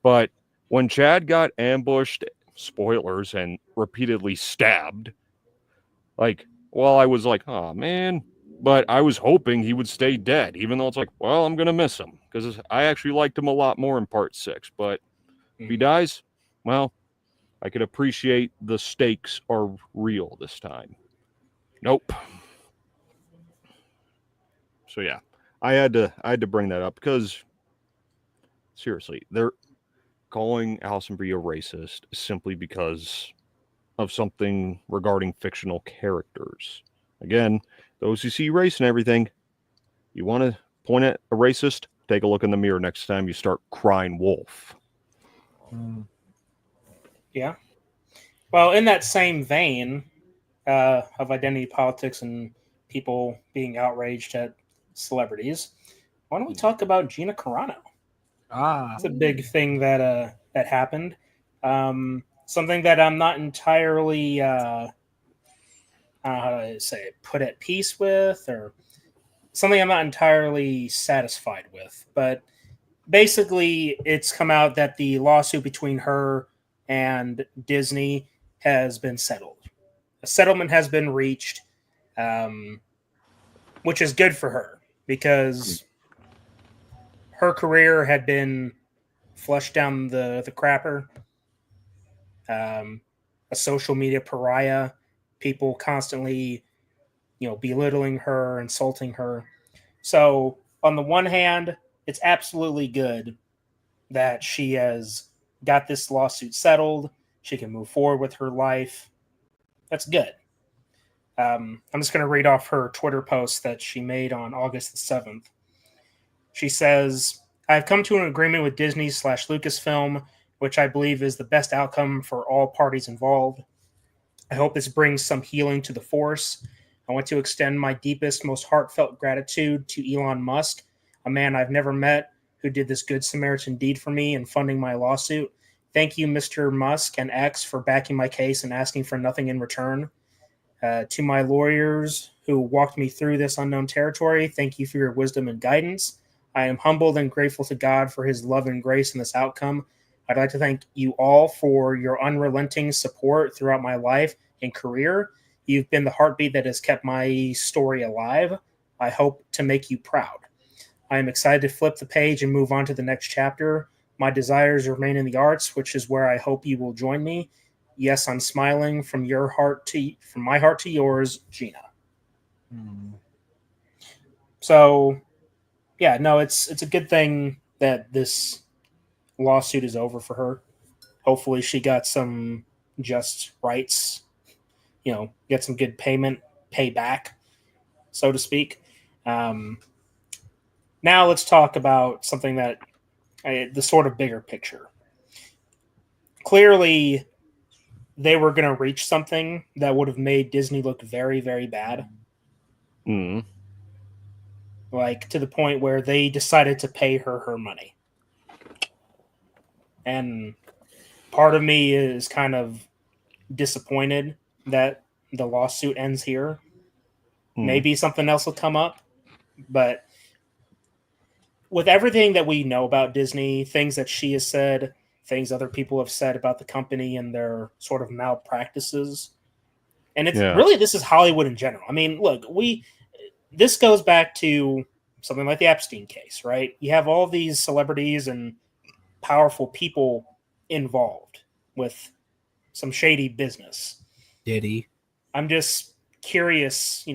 S4: But when Chad got ambushed, spoilers, and repeatedly stabbed, like, well, I was like, oh, man. But I was hoping he would stay dead, even though it's like, well, I'm going to miss him, because I actually liked him a lot more in part 6. But if he dies, well, I could appreciate the stakes are real this time. Nope. So yeah, I had to bring that up because seriously, they're calling Alison Brie a racist simply because of something regarding fictional characters. Again, those who see race and everything, you want to point at a racist, take a look in the mirror next time you start crying wolf.
S3: Yeah. Well, in that same vein of identity politics and people being outraged at celebrities, why don't we talk about Gina Carano? It's a big thing that that happened. Something that I'm not entirely I don't know how to say it, put at peace with, or something I'm not entirely satisfied with. But basically, it's come out that the lawsuit between her and Disney has been settled. A settlement has been reached, which is good for her because her career had been flushed down the crapper. A social media pariah, people constantly, belittling her, insulting her. So on the one hand, it's absolutely good that she has got this lawsuit settled. She can move forward with her life. That's good. I'm just going to read off her Twitter post that she made on August the 7th. She says, I've come to an agreement with Disney/Lucasfilm, which I believe is the best outcome for all parties involved. I hope this brings some healing to the Force. I want to extend my deepest, most heartfelt gratitude to Elon Musk, a man I've never met, who did this good Samaritan deed for me in funding my lawsuit. Thank you, Mr. Musk and X, for backing my case and asking for nothing in return. To my lawyers who walked me through this unknown territory, thank you for your wisdom and guidance. I am humbled and grateful to God for his love and grace in this outcome. I'd like to thank you all for your unrelenting support throughout my life and career. You've been the heartbeat that has kept my story alive. I hope to make you proud. I am excited to flip the page and move on to the next chapter. My desires remain in the arts, which is where I hope you will join me. Yes, I'm smiling from my heart to yours, Gina. So, yeah, no, it's a good thing that this lawsuit is over for her. Hopefully, she got some just rights. Get some good payback, so to speak. Now let's talk about something that the sort of bigger picture. Clearly, they were going to reach something that would have made Disney look very, very bad.
S4: Mm.
S3: Like to the point where they decided to pay her money. And part of me is kind of disappointed that the lawsuit ends here. Maybe something else will come up, but with everything that we know about Disney, things that she has said, things other people have said about the company and their sort of malpractices, and it's really, this is Hollywood in general. I mean, look, this goes back to something like the Epstein case, right? You have all these celebrities and powerful people involved with some shady business.
S5: Diddy.
S3: I'm just curious,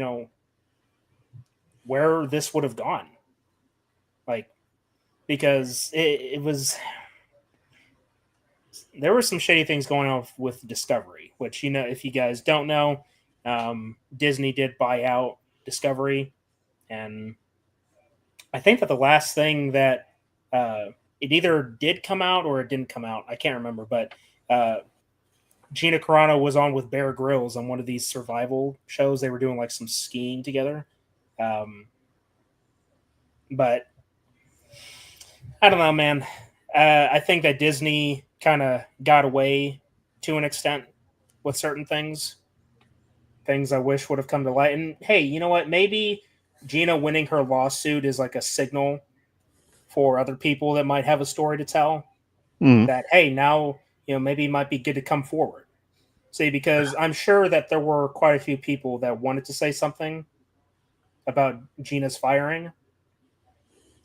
S3: where this would have gone. Like, because it was, there were some shady things going on with Discovery, which, if you guys don't know, Disney did buy out Discovery. And I think that the last thing that it either did come out or it didn't come out, I can't remember, but Gina Carano was on with Bear Grylls on one of these survival shows. They were doing like some skiing together. But I don't know, man. I think that Disney kind of got away to an extent with certain things. Things I wish would have come to light. And hey, you know what? Maybe Gina winning her lawsuit is like a signal for other people that might have a story to tell. That, hey, now, maybe it might be good to come forward. See, because I'm sure that there were quite a few people that wanted to say something about Gina's firing.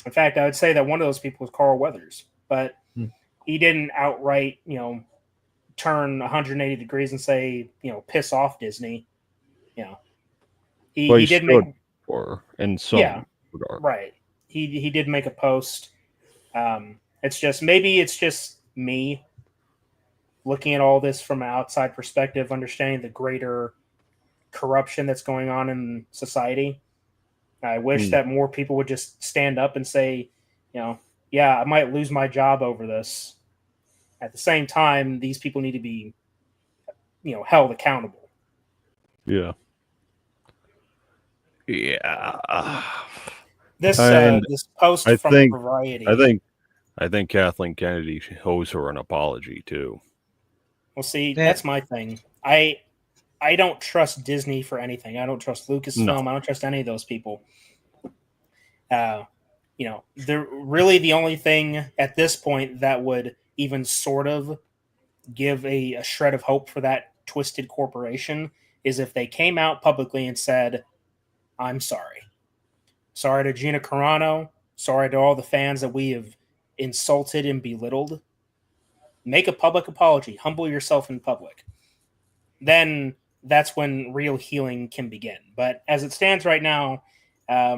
S3: In fact, I would say that one of those people was Carl Weathers, but he didn't outright, turn 180 degrees and say, piss off Disney. He did make
S4: for in some regard.
S3: Right. He did make a post. It's just me looking at all this from an outside perspective, understanding the greater corruption that's going on in society. I wish that more people would just stand up and say, yeah, I might lose my job over this. At the same time, these people need to be, held accountable.
S4: Yeah. Yeah.
S3: This post from Variety.
S4: I think Kathleen Kennedy owes her an apology too.
S3: Well, see, that's my thing. I don't trust Disney for anything. I don't trust Lucasfilm. No. I don't trust any of those people. They're really the only thing at this point that would even sort of give a shred of hope for that twisted corporation is if they came out publicly and said, I'm sorry. Sorry to Gina Carano. Sorry to all the fans that we have insulted and belittled. Make a public apology. Humble yourself in public. Then that's when real healing can begin. But as it stands right now, let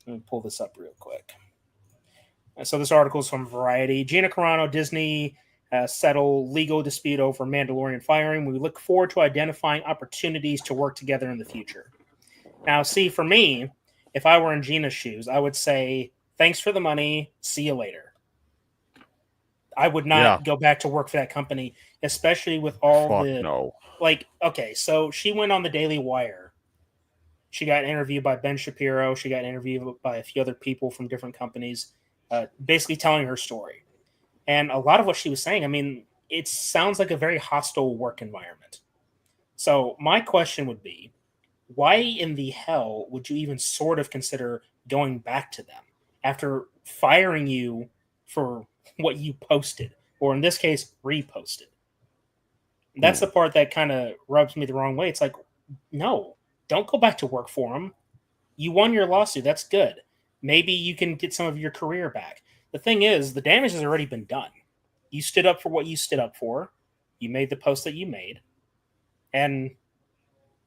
S3: me pull this up real quick. So this article is from Variety. Gina Carano, Disney settle legal dispute over Mandalorian firing. We look forward to identifying opportunities to work together in the future. Now, see, for me, if I were in Gina's shoes, I would say, thanks for the money. See you later. I would not go back to work for that company, especially with all okay, so she went on the Daily Wire. She got interviewed by Ben Shapiro. She got interviewed by a few other people from different companies, basically telling her story. And a lot of what she was saying, I mean, it sounds like a very hostile work environment. So my question would be, why in the hell would you even sort of consider going back to them after firing you for what you posted, or in this case, reposted? That's the part that kind of rubs me the wrong way. It's like, no, don't go back to work for them. You won your lawsuit. That's good. Maybe you can get some of your career back. The thing is, the damage has already been done. You stood up for what you stood up for. You made the post that you made. And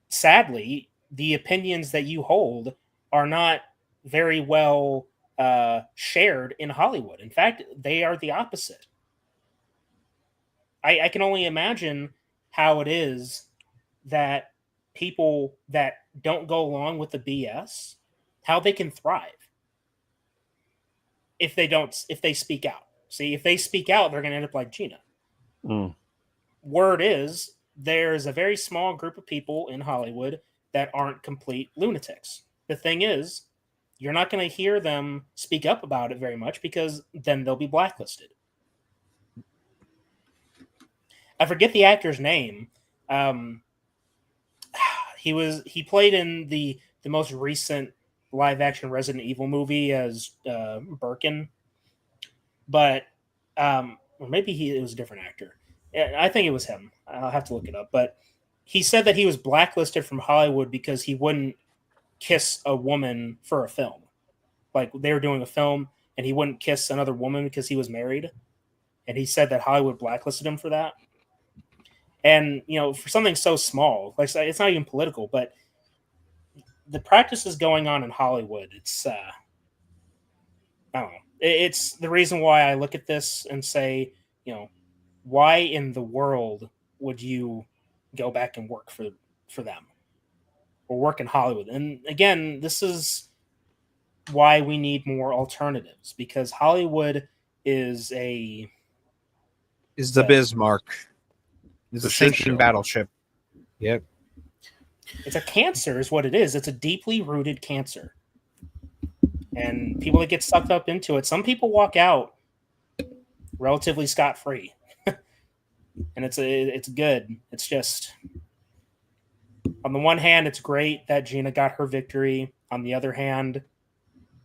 S3: sadly, the opinions that you hold are not very well shared in Hollywood. In fact, they are the opposite. I can only imagine how it is that people that don't go along with the BS, how they can thrive if they speak out. See, if they speak out, they're going to end up like Gina. Word is, there's a very small group of people in Hollywood that aren't complete lunatics. The thing is, you're not going to hear them speak up about it very much because then they'll be blacklisted. I forget the actor's name. He played in the most recent live action Resident Evil movie as Birkin, but or maybe it was a different actor. I think it was him. I'll have to look it up. But he said that he was blacklisted from Hollywood because he wouldn't kiss a woman for a film. Like they were doing a film and he wouldn't kiss another woman because he was married. And he said that Hollywood blacklisted him for that. And, you know, for something so small, like it's not even political, but the practices going on in Hollywood, it's, I don't know. It's the reason why I look at this and say, you know, why in the world would you go back and work for them or work in Hollywood? And again, this is why we need more alternatives, because Hollywood is
S5: the Bismarck. It's a sinking battleship. Yep.
S3: It's a cancer is what it is. It's a deeply rooted cancer. And people that get sucked up into it, some people walk out relatively scot-free. And it's good. It's just, on the one hand, it's great that Gina got her victory. On the other hand,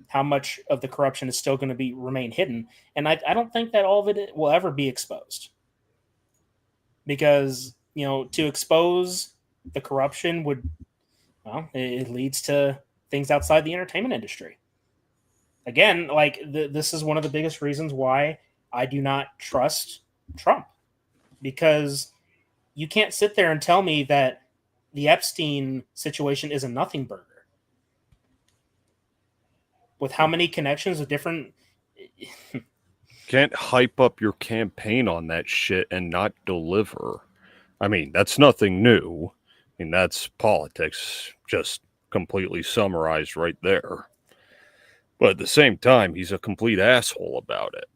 S3: how much of the corruption is still going to remain hidden. And I don't think that all of it will ever be exposed. Because, you know, to expose the corruption it leads to things outside the entertainment industry. Again, like this is one of the biggest reasons why I do not trust Trump, because you can't sit there and tell me that the Epstein situation is a nothing burger. With how many connections of different...
S4: Can't hype up your campaign on that shit and not deliver. I mean, that's nothing new. I mean, that's politics, just completely summarized right there. But at the same time, he's a complete asshole about it.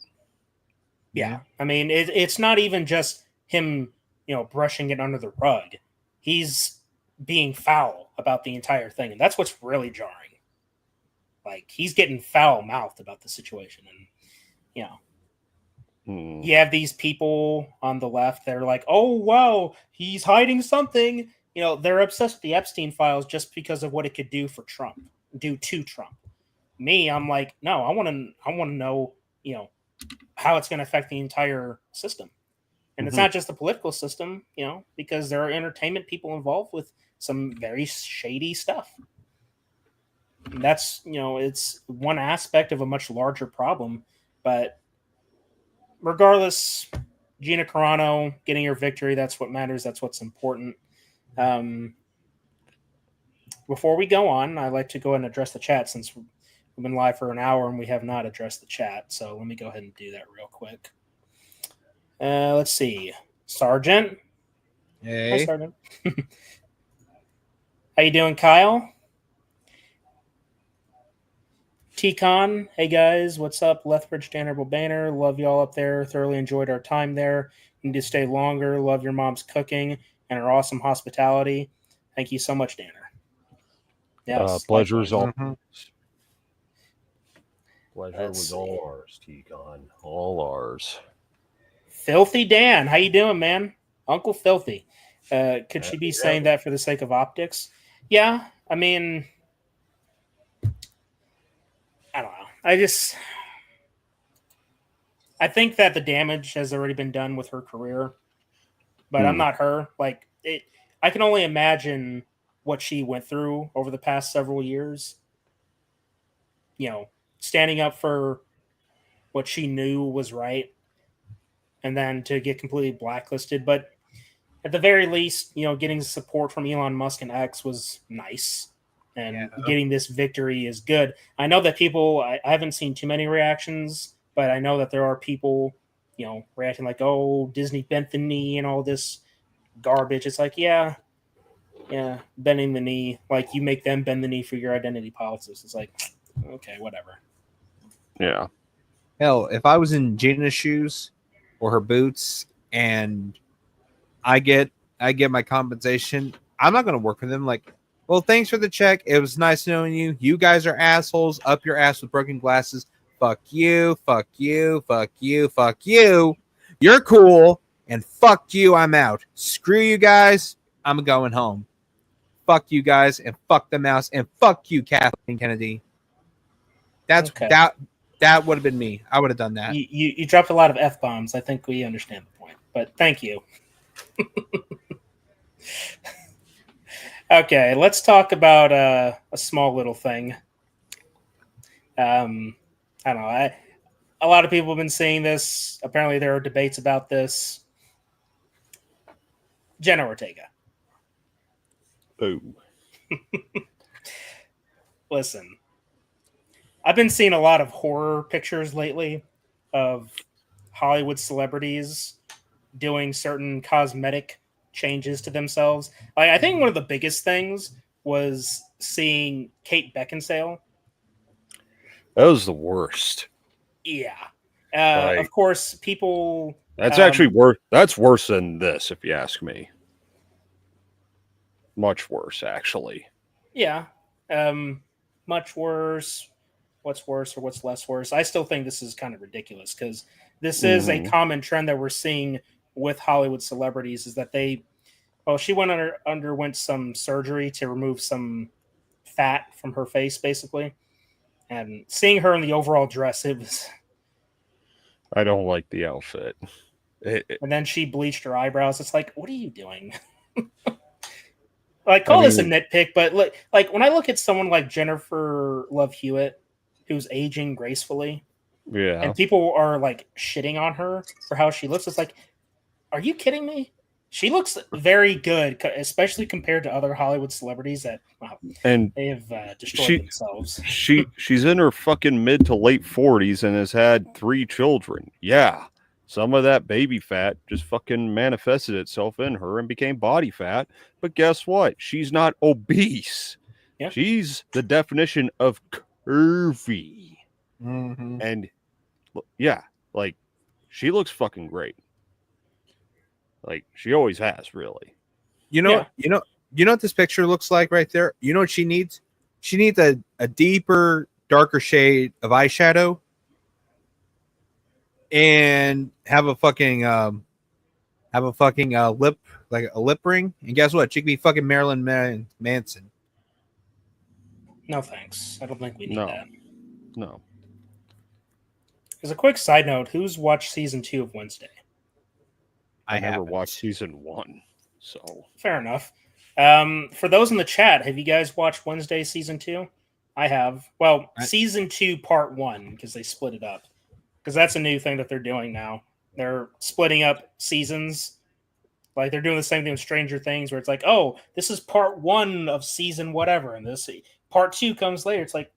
S3: Yeah, I mean, it's not even just him, you know, brushing it under the rug. He's being foul about the entire thing, and that's what's really jarring. Like, he's getting foul-mouthed about the situation, and, you know, you have these people on the left that are like, oh, wow, he's hiding something. You know, they're obsessed with the Epstein files just because of what it could do to Trump. Me, I'm like, no, I want to know, you know, how it's going to affect the entire system. And it's not just the political system, you know, because there are entertainment people involved with some very shady stuff. And that's, you know, it's one aspect of a much larger problem. But regardless, Gina Carano getting her victory, that's what matters. That's what's important. Before we go on, I'd like to go ahead and address the chat, since we've been live for an hour and we have not addressed the chat. So let me go ahead and do that real quick. Let's see. Sergeant.
S5: Hey.
S3: Hi, Sergeant. How you doing, Kyle? T-Con. Hey, guys. What's up? Lethbridge, Dannerville Banner. Love y'all up there. Thoroughly enjoyed our time there. Need to stay longer. Love your mom's cooking and her awesome hospitality. Thank you so much, Danner. Yes,
S4: Pleasure is all.
S3: Mm-hmm.
S4: Pleasure was all ours, T-Con. All ours.
S3: Filthy Dan, how you doing, man? Uncle Filthy. Could she be saying that for the sake of optics? Yeah, I mean, I don't know. I think that the damage has already been done with her career, but I'm not her. Like it, I can only imagine what she went through over the past several years. You know, standing up for what she knew was right, and then to get completely blacklisted. But at the very least, you know, getting support from Elon Musk and X was nice. And getting this victory is good. I know that people, I haven't seen too many reactions, but I know that there are people, you know, reacting like, oh, Disney bent the knee and all this garbage. It's like, yeah, bending the knee. Like, you make them bend the knee for your identity politics. It's like, okay, whatever.
S4: Yeah.
S5: Hell, if I was in Gina's shoes or her boots and I get my compensation, I'm not going to work for them. Like, well, thanks for the check. It was nice knowing you. You guys are assholes. Up your ass with broken glasses. Fuck you. Fuck you. Fuck you. Fuck you. You're cool. And fuck you. I'm out. Screw you guys. I'm going home. Fuck you guys. And fuck the mouse. And fuck you, Kathleen Kennedy. That's
S3: okay.
S5: That would have been me. I would have done that.
S3: You dropped a lot of F-bombs. I think we understand the point. But thank you. Okay, let's talk about a small little thing. I don't know. A lot of people have been saying this. Apparently, there are debates about this. Jenna Ortega.
S4: Oh.
S3: Listen, I've been seeing a lot of horror pictures lately of Hollywood celebrities doing certain cosmetic changes to themselves. Like, I think one of the biggest things was seeing Kate Beckinsale.
S4: That was the worst.
S3: Yeah. Of course, people...
S4: That's actually worse. That's worse than this, if you ask me. Much worse, actually.
S3: Yeah. Much worse. What's worse or what's less worse? I still think this is kind of ridiculous because this is a common trend that we're seeing with Hollywood celebrities is that she underwent some surgery to remove some fat from her face, basically. And seeing her in the overall dress, it was...
S4: I don't like the outfit.
S3: And then she bleached her eyebrows. It's like, what are you doing? Like, call this a nitpick, but like when I look at someone like Jennifer Love Hewitt, who's aging gracefully, and people are like shitting on her for how she looks, it's like, are you kidding me? She looks very good, especially compared to other Hollywood celebrities that they have destroyed themselves.
S4: She's in her fucking mid to late 40s and has had 3 children. Yeah. Some of that baby fat just fucking manifested itself in her and became body fat. But guess what? She's not obese.
S3: Yeah.
S4: She's the definition of curvy.
S5: Mm-hmm.
S4: And yeah, like she looks fucking great. Like she always has, really.
S5: You know what this picture looks like right there? You know what she needs? She needs a deeper, darker shade of eyeshadow. And have a fucking lip, like a lip ring, and guess what? She could be fucking Marilyn Manson.
S3: No thanks. I don't think we need that.
S4: No.
S3: As a quick side note, who's watched season 2 of Wednesday?
S4: I never watched season 1, so
S3: fair enough. For those in the chat, have you guys watched Wednesday season 2? I have. Well, season 2 part 1 because they split it up. Because that's a new thing that they're doing now. They're splitting up seasons. Like, they're doing the same thing with Stranger Things, where it's like, oh, this is part 1 of season whatever, and this part 2 comes later. It's like,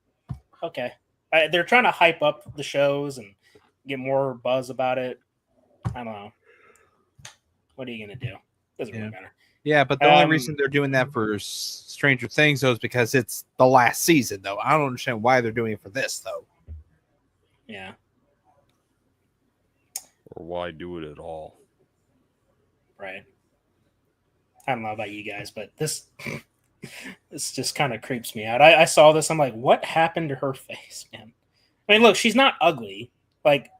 S3: okay. They're trying to hype up the shows and get more buzz about it. I don't know. What are you going to do? Doesn't really matter.
S5: Yeah, but the only reason they're doing that for Stranger Things, though, is because it's the last season, though. I don't understand why they're doing it for this, though.
S3: Yeah.
S4: Or why do it at all?
S3: Right. I don't know about you guys, but this just kind of creeps me out. I saw this. I'm like, what happened to her face, man? I mean, look, she's not ugly. Like,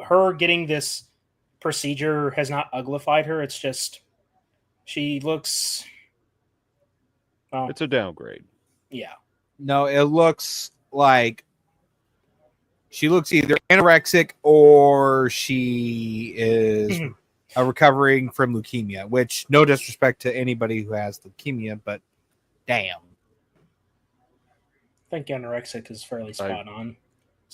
S3: her getting this procedure has not uglified her. It's just she looks. Well,
S4: It's a downgrade.
S3: Yeah.
S5: No, it looks like she looks either anorexic or she is recovering from leukemia, which no disrespect to anybody who has leukemia, but damn.
S3: I think anorexic is fairly spot on.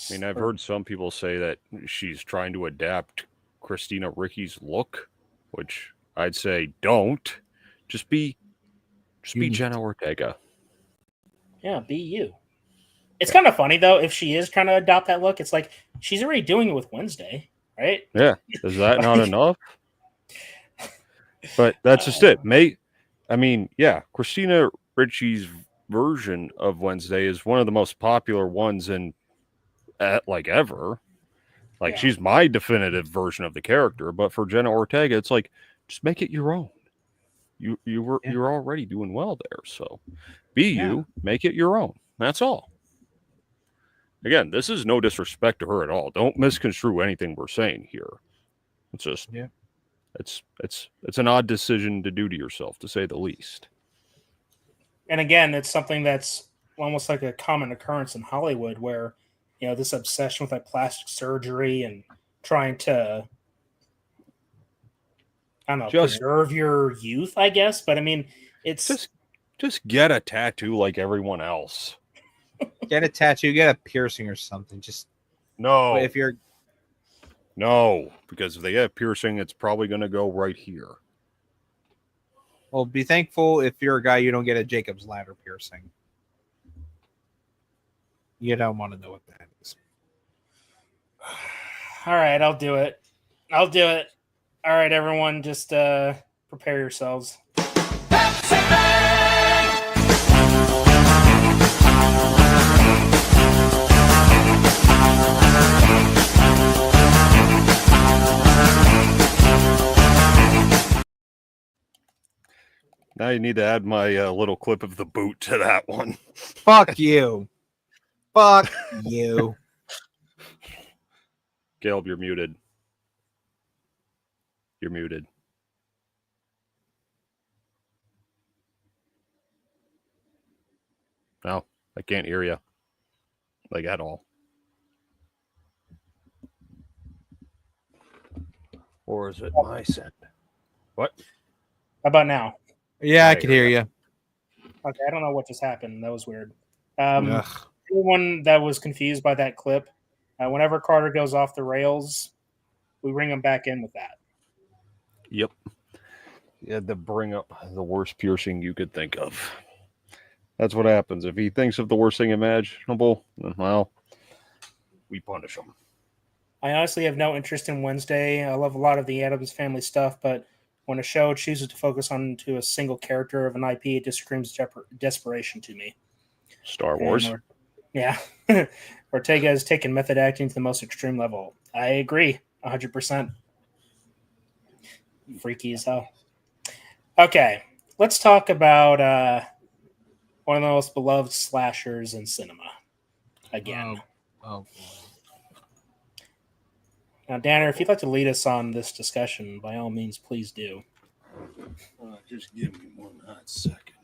S4: I mean, I've heard some people say that she's trying to adapt Christina Ricci's look, which I'd say don't. Just be Jenna Ortega.
S3: Yeah, be you. It's kind of funny though if she is trying to adopt that look. It's like she's already doing it with Wednesday, right?
S4: Yeah, is that not enough? But that's just it. Christina Ricci's version of Wednesday is one of the most popular ones in ever. She's my definitive version of the character. But for Jenna Ortega, it's like just make it your own. You're already doing well there, so be you, make it your own. That's all. Again, this is no disrespect to her at all. Don't misconstrue anything we're saying here. It's just it's an odd decision to do to yourself, to say the least.
S3: And again, it's something that's almost like a common occurrence in Hollywood where, this obsession with plastic surgery and trying to, I don't know, preserve your youth, I guess. But I mean, it's
S4: just get a tattoo like everyone else.
S5: Get a tattoo, get a piercing or something. Just
S4: no.
S5: If you're
S4: no, because if they have piercing, it's probably going to go right here.
S5: Well, be thankful if you're a guy you don't get a Jacob's ladder piercing. You don't want to know what that is.
S3: All right, I'll do it. All right, everyone, just prepare yourselves.
S4: Now you need to add my little clip of the boot to that one.
S5: Fuck you. Fuck you.
S4: Caleb, you're muted. You're muted. No, I can't hear you. At all. Or is it my send? What?
S3: How about now?
S5: Yeah, I can hear you.
S3: Okay, I don't know what just happened. That was weird. Anyone that was confused by that clip, whenever Carter goes off the rails, we bring him back in with that.
S4: Yep. You had to bring up the worst piercing you could think of. That's what happens. If he thinks of the worst thing imaginable, well, we punish him.
S3: I honestly have no interest in Wednesday. I love a lot of the Addams Family stuff, but when a show chooses to focus on to a single character of an IP, it just screams desperation to me.
S4: Star Wars.
S3: Ortega has taken method acting to the most extreme level. I agree, 100%. Freaky as hell. Okay, let's talk about one of the most beloved slashers in cinema. Again.
S5: Oh.
S3: Now, Danner, if you'd like to lead us on this discussion, by all means, please do.
S1: Just give me 1 hot second.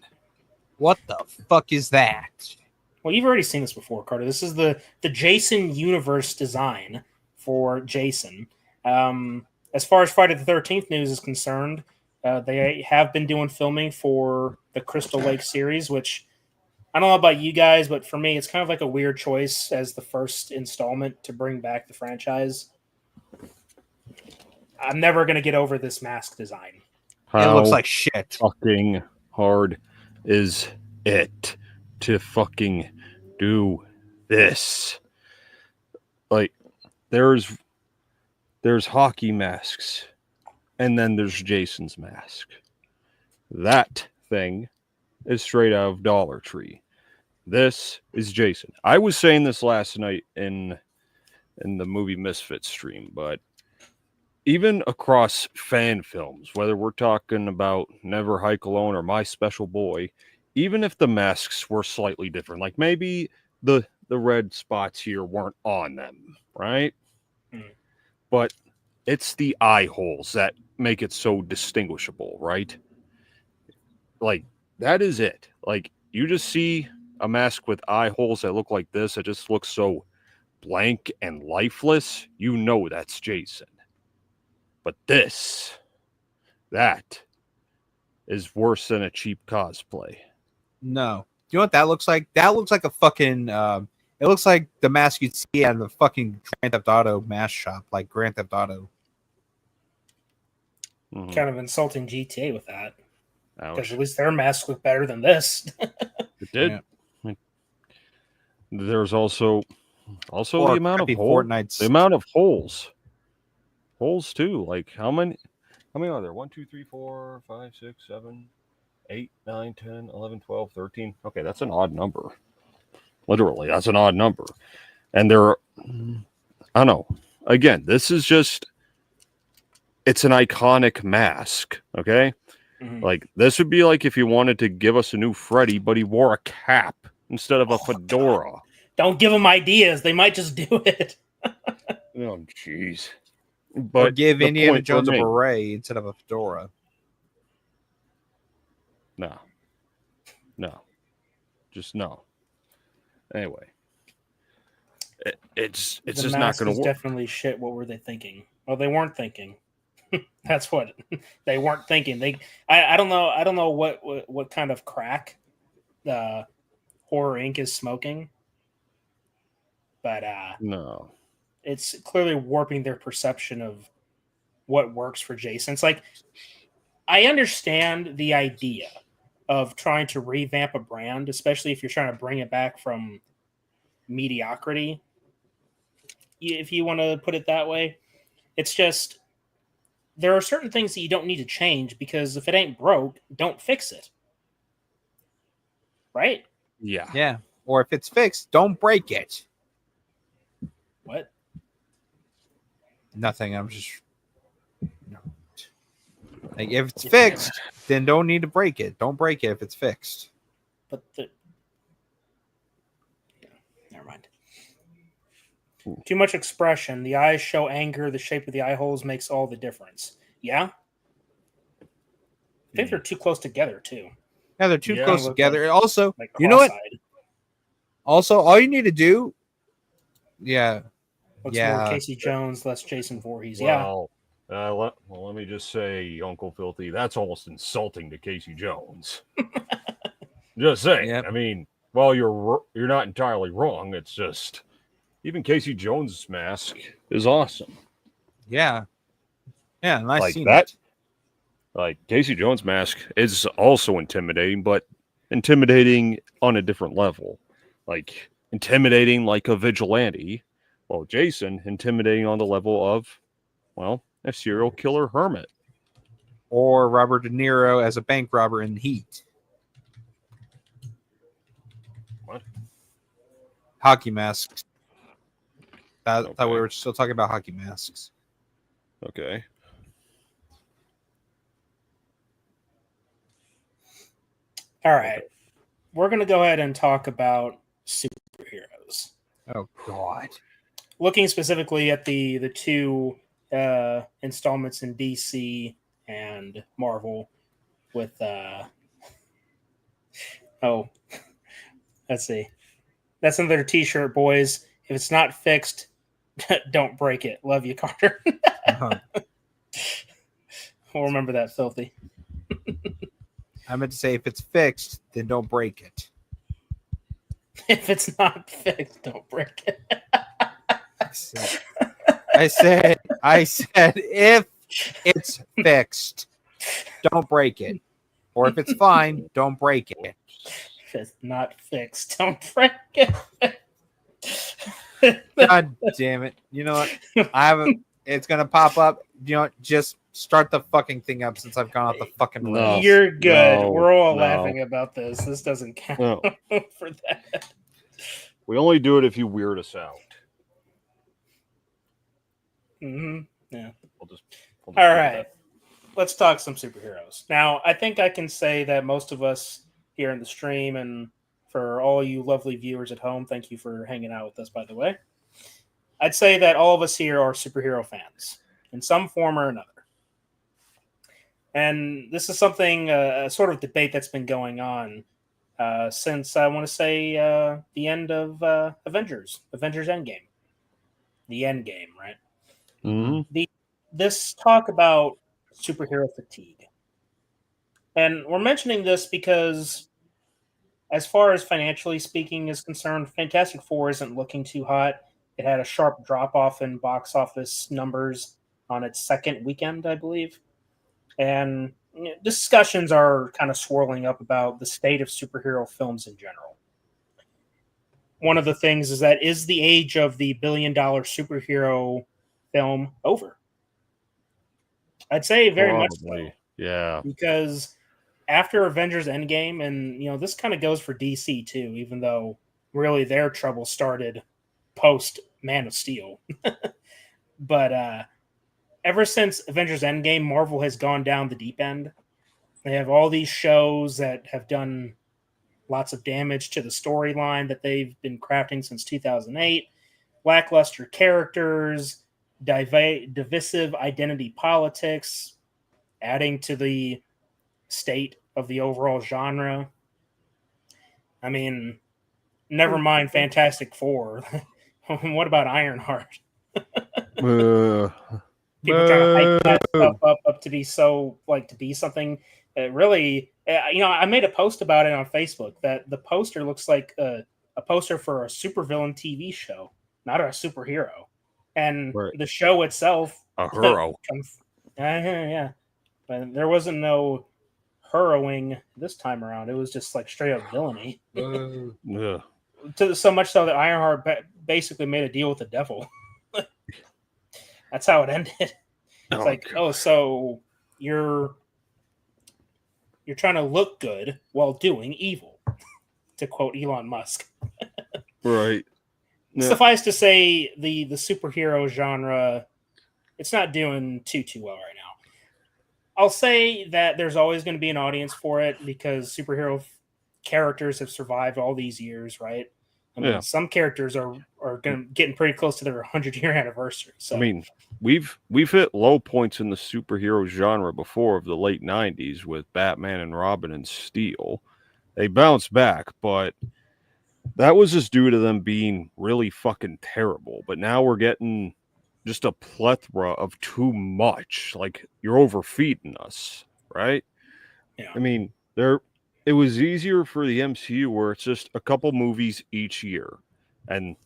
S5: What the fuck is that?
S3: Well, you've already seen this before, Carter. This is the Jason universe design for Jason. As far as Friday the 13th news is concerned, they have been doing filming for the Crystal Lake series, which I don't know about you guys, but for me, it's kind of like a weird choice as the first installment to bring back the franchise. I'm never going to get over this mask design.
S5: It looks like shit.
S4: Fucking hard is it to fucking do this? There's hockey masks, and then there's Jason's mask. That thing is straight out of Dollar Tree. This is Jason. I was saying this last night in the movie Misfits stream, but even across fan films, whether we're talking about Never Hike Alone or My Special Boy, even if the masks were slightly different, like maybe the red spots here weren't on them, right? But it's the eye holes that make it so distinguishable, right? Like, that is it. Like, you just see a mask with eye holes that look like this. It just looks so blank and lifeless. You know that's Jason. But that is worse than a cheap cosplay.
S5: No. You know what that looks like? That looks like a fucking it looks like the mask you'd see at the fucking Grand Theft Auto mask shop, like Grand Theft Auto.
S3: Kind of insulting GTA with that. Because
S4: Ouch.
S3: at least their masks look better than this.
S4: It did.
S5: Yeah.
S4: There's also
S5: Or
S4: the amount of
S5: crappy
S4: holes.
S5: Fortnite's-
S4: The amount of holes. Holes too. Like how many are there? 1, 2, 3, 4, 5, 6, 7, 8, 9, 10, 11, 12, 13. Okay, that's an odd number. Literally, that's an odd number. And I don't know. Again, this is just, it's an iconic mask. Okay. Like, this would be like if you wanted to give us a new Freddy, but he wore a cap instead of a fedora.
S3: God. Don't give them ideas. They might just do it.
S4: Oh, jeez.
S5: Or
S4: But
S5: give
S4: the
S5: Indiana
S4: point
S5: Jones a
S4: remains.
S5: beret instead of a fedora.
S4: No. Just no. Anyway. It's
S3: The
S4: just not
S3: mask
S4: going
S3: is
S4: to work.
S3: definitely shit. What were they thinking? Well, they weren't thinking. That's what they weren't thinking. I don't know what kind of crack Horror Inc. is smoking, but
S4: No.
S3: it's clearly warping their perception of what works for Jason. It's like, I understand the idea of trying to revamp a brand, especially if you're trying to bring it back from mediocrity, if you want to put it that way. It's just, there are certain things that you don't need to change, because if it ain't broke, don't fix it. Right?
S4: Yeah.
S5: Yeah. Or if it's fixed, don't break it.
S3: What?
S5: Nothing. I'm just like, if it's fixed, then don't need to break it. Don't break it if it's fixed.
S3: But never mind. Too much expression. The eyes show anger. The shape of the eye holes makes all the difference. Yeah? I think they're too close together, too.
S5: Yeah, they're too
S3: Yeah,
S5: close
S3: look
S5: together.
S3: like-
S5: Also,
S3: like
S5: you know what?
S3: cross-eyed.
S5: Also, all you need to do, yeah,
S3: Looks more Casey Jones, less Jason Voorhees.
S4: Well, let me just say, Uncle Filthy, that's almost insulting to Casey Jones. Just saying.
S5: Yep.
S4: I mean, well, you're not entirely wrong. It's just, even Casey Jones' mask is awesome.
S5: yeah, nice
S4: Like
S5: seeing
S4: that.
S5: it.
S4: Like, Casey Jones' mask is also intimidating, but intimidating on a different level. Like, intimidating like a vigilante. Well, Jason, intimidating on the level of, well, a serial killer hermit.
S5: Or Robert De Niro as a bank robber in Heat.
S4: What?
S5: Hockey masks. I thought
S4: Okay.
S5: we were still talking about hockey masks.
S4: Okay.
S3: All right. We're going to go ahead and talk about superheroes.
S5: Oh, God.
S3: Looking specifically at the two installments in DC and Marvel with let's see. That's another t-shirt, boys. If it's not fixed, don't break it. Love you, Carter. We'll remember that, Filthy.
S5: I meant to say, if it's fixed, then don't break it.
S3: If it's not fixed, don't break it.
S5: I said, if it's fixed, don't break it. Or if it's fine, don't break it.
S3: If it's not fixed, don't break it.
S5: God damn it. You know what? It's going to pop up. You know what? Just start the fucking thing up since I've gone off the fucking rails.
S3: You're good.
S4: No,
S3: We're all
S4: no.
S3: laughing about this. This doesn't count
S4: No.
S3: for that.
S4: We only do it if you weird us out.
S3: Mm-hmm. Yeah.
S4: We'll just
S3: All
S4: do
S3: right.
S4: that.
S3: Let's talk some superheroes. Now, I think I can say that most of us here in the stream, and for all you lovely viewers at home, thank you for hanging out with us, by the way. I'd say that all of us here are superhero fans. in some form or another. And this is something, a sort of debate that's been going on since, I want to say, the end of Avengers Endgame. The Endgame, right?
S4: Mm-hmm.
S3: This talk about superhero fatigue. And we're mentioning this because, as far as financially speaking is concerned, Fantastic Four isn't looking too hot. It had a sharp drop off in box office numbers on its second weekend, I believe. And discussions are kind of swirling up about the state of superhero films in general. One of the things is that, is the age of the billion-dollar superhero film over? I'd say very much so.
S4: Yeah.
S3: Because after Avengers Endgame, and this kind of goes for DC too, even though really their trouble started post Man of Steel. But ever since Avengers Endgame, Marvel has gone down the deep end. They have all these shows that have done lots of damage to the storyline that they've been crafting since 2008. Lackluster characters, divisive identity politics, adding to the state of the overall genre. I mean, never mind Fantastic Four. What about Ironheart? People trying to hype that stuff up to be to be something that really, I made a post about it on Facebook that the poster looks like a poster for a supervillain TV show, not a superhero. And the show itself,
S4: a hero.
S3: Yeah, but there wasn't no heroing this time around. It was just like straight up villainy.
S4: Yeah.
S3: So much so that Ironheart basically made a deal with the devil. That's how it ended. It's so you're trying to look good while doing evil, to quote Elon Musk.
S4: Right.
S3: Yeah. Suffice to say, the superhero genre, it's not doing too well right now. I'll say that there's always going to be an audience for it because superhero characters have survived all these years, right? I mean, some characters are getting pretty close to their 100-year anniversary. So
S4: I mean, we've hit low points in the superhero genre before, of the late 90s with Batman and Robin and Steel. They bounced back, but that was just due to them being really fucking terrible. But now we're getting just a plethora of too much. Like, you're overfeeding us, right?
S3: Yeah.
S4: I mean, it was easier for the MCU where it's just a couple movies each year, and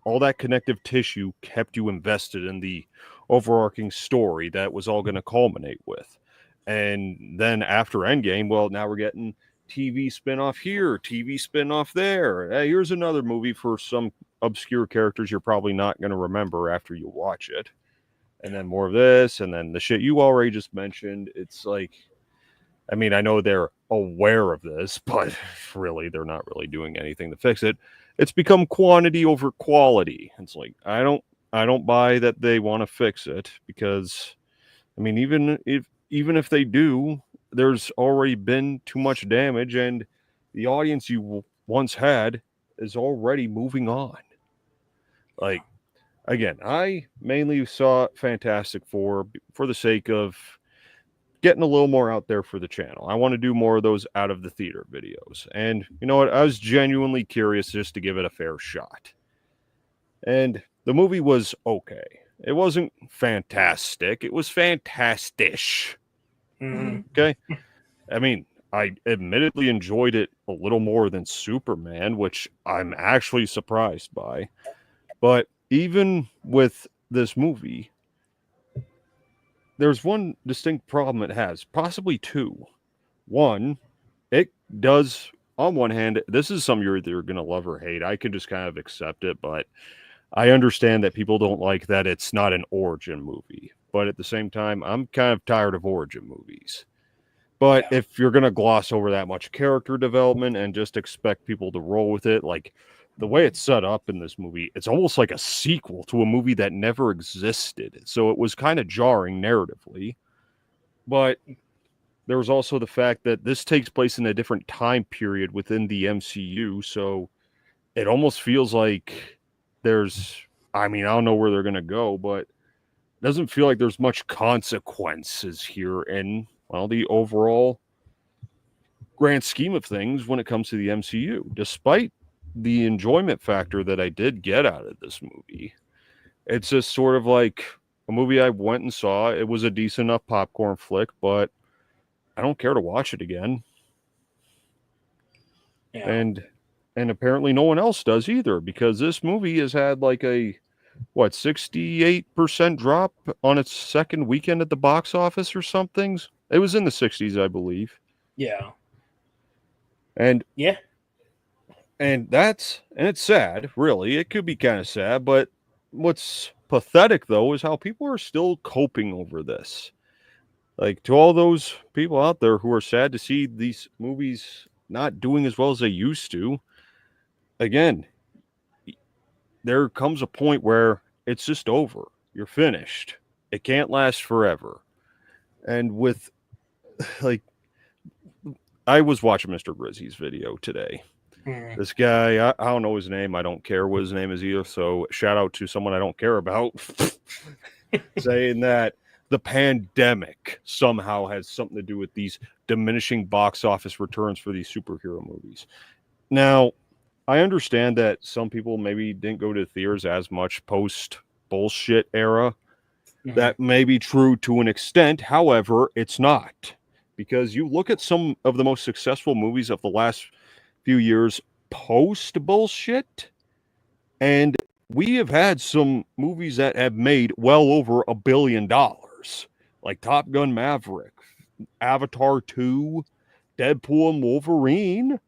S4: all that connective tissue kept you invested in the overarching story that was all going to culminate with. And then after Endgame, well, now we're getting TV spinoff here, TV spinoff there. Hey, here's another movie for some obscure characters you're probably not going to remember after you watch it. And then more of this, and then the shit you already just mentioned. It's like, I mean, I know they're aware of this, but really, they're not really doing anything to fix it. It's become quantity over quality. It's like, I don't buy that they want to fix it, because, I mean, even if they do, there's already been too much damage, and the audience you once had is already moving on. Like, again, I mainly saw Fantastic Four for the sake of getting a little more out there for the channel. I want to do more of those out of the theater videos. And you know what? I was genuinely curious just to give it a fair shot. And the movie was okay. It wasn't fantastic. It was fantastish.
S3: Mm-hmm.
S4: Okay? I mean, I admittedly enjoyed it a little more than Superman, which I'm actually surprised by. But even with this movie, there's one distinct problem it has, possibly two. One, it does, on one hand, this is something you're either going to love or hate. I can just kind of accept it, but I understand that people don't like that it's not an origin movie. But at the same time, I'm kind of tired of origin movies. But if you're going to gloss over that much character development and just expect people to roll with it, like the way it's set up in this movie, it's almost like a sequel to a movie that never existed. So it was kind of jarring narratively. But there was also the fact that this takes place in a different time period within the MCU. So it almost feels like I don't know where they're going to go, but doesn't feel like there's much consequences here in, well, the overall grand scheme of things when it comes to the MCU, despite the enjoyment factor that I did get out of this movie. It's just sort of like a movie I went and saw. It was a decent enough popcorn flick, but I don't care to watch it again.
S3: Yeah.
S4: And apparently no one else does either, because this movie has had like a 68% drop on its second weekend at the box office or something. It was in the 60s, I believe.
S3: Yeah.
S4: And
S3: yeah.
S4: And it's sad, really. It could be kind of sad, but what's pathetic though is how people are still coping over this. Like, to all those people out there who are sad to see these movies not doing as well as they used to, again, there comes a point where it's just over. You're finished. It can't last forever. And with, like, I was watching Mr. Grizzy's video today. This guy, I don't know his name. I don't care what his name is either. So shout out to someone I don't care about saying that the pandemic somehow has something to do with these diminishing box office returns for these superhero movies. Now, I understand that some people maybe didn't go to theaters as much post bullshit era. That may be true to an extent. However, it's not, because you look at some of the most successful movies of the last few years post bullshit, and we have had some movies that have made well over $1 billion, like Top Gun Maverick, Avatar 2, Deadpool and Wolverine.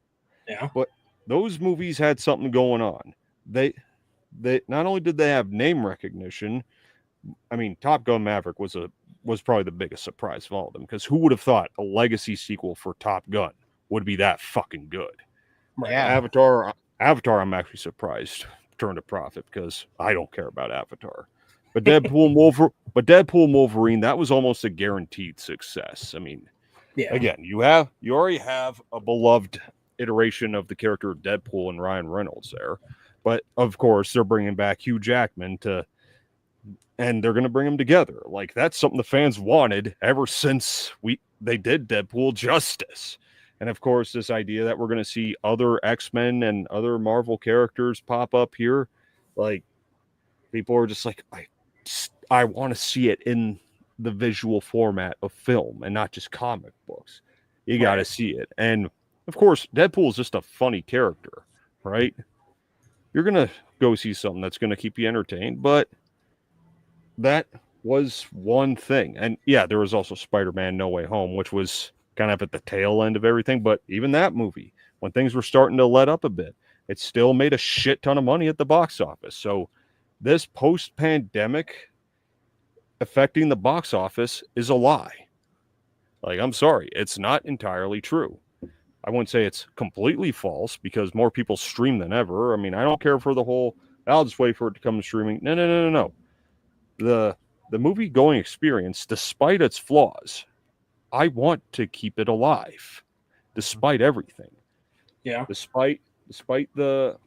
S3: Yeah.
S4: But those movies had something going on. They not only did they have name recognition, I mean, Top Gun Maverick was probably the biggest surprise of all of them, because who would have thought a legacy sequel for Top Gun would be that fucking good?
S3: Right.
S5: Yeah.
S4: Avatar, I'm actually surprised turned a profit, because I don't care about Avatar. But Deadpool and Wolverine, that was almost a guaranteed success. I mean,
S3: Yeah.
S4: again, you already have a beloved iteration of the character of Deadpool and Ryan Reynolds there, but of course they're bringing back Hugh Jackman and they're going to bring them together. Like, that's something the fans wanted ever since they did Deadpool Justice. And of course, this idea that we're going to see other X-Men and other Marvel characters pop up here, like, people are just like, I want to see it in the visual format of film and not just comic books. You got to see it. And of course, Deadpool is just a funny character, right? You're going to go see something that's going to keep you entertained, but that was one thing. And yeah, there was also Spider-Man No Way Home, which was kind of at the tail end of everything. But even that movie, when things were starting to let up a bit, it still made a shit ton of money at the box office. So this post-pandemic affecting the box office is a lie. Like, I'm sorry, it's not entirely true. I wouldn't say it's completely false, because more people stream than ever. I mean, I don't care for the whole, I'll just wait for it to come to streaming. No. The movie going experience, despite its flaws, I want to keep it alive, despite everything.
S3: Yeah.
S4: Despite the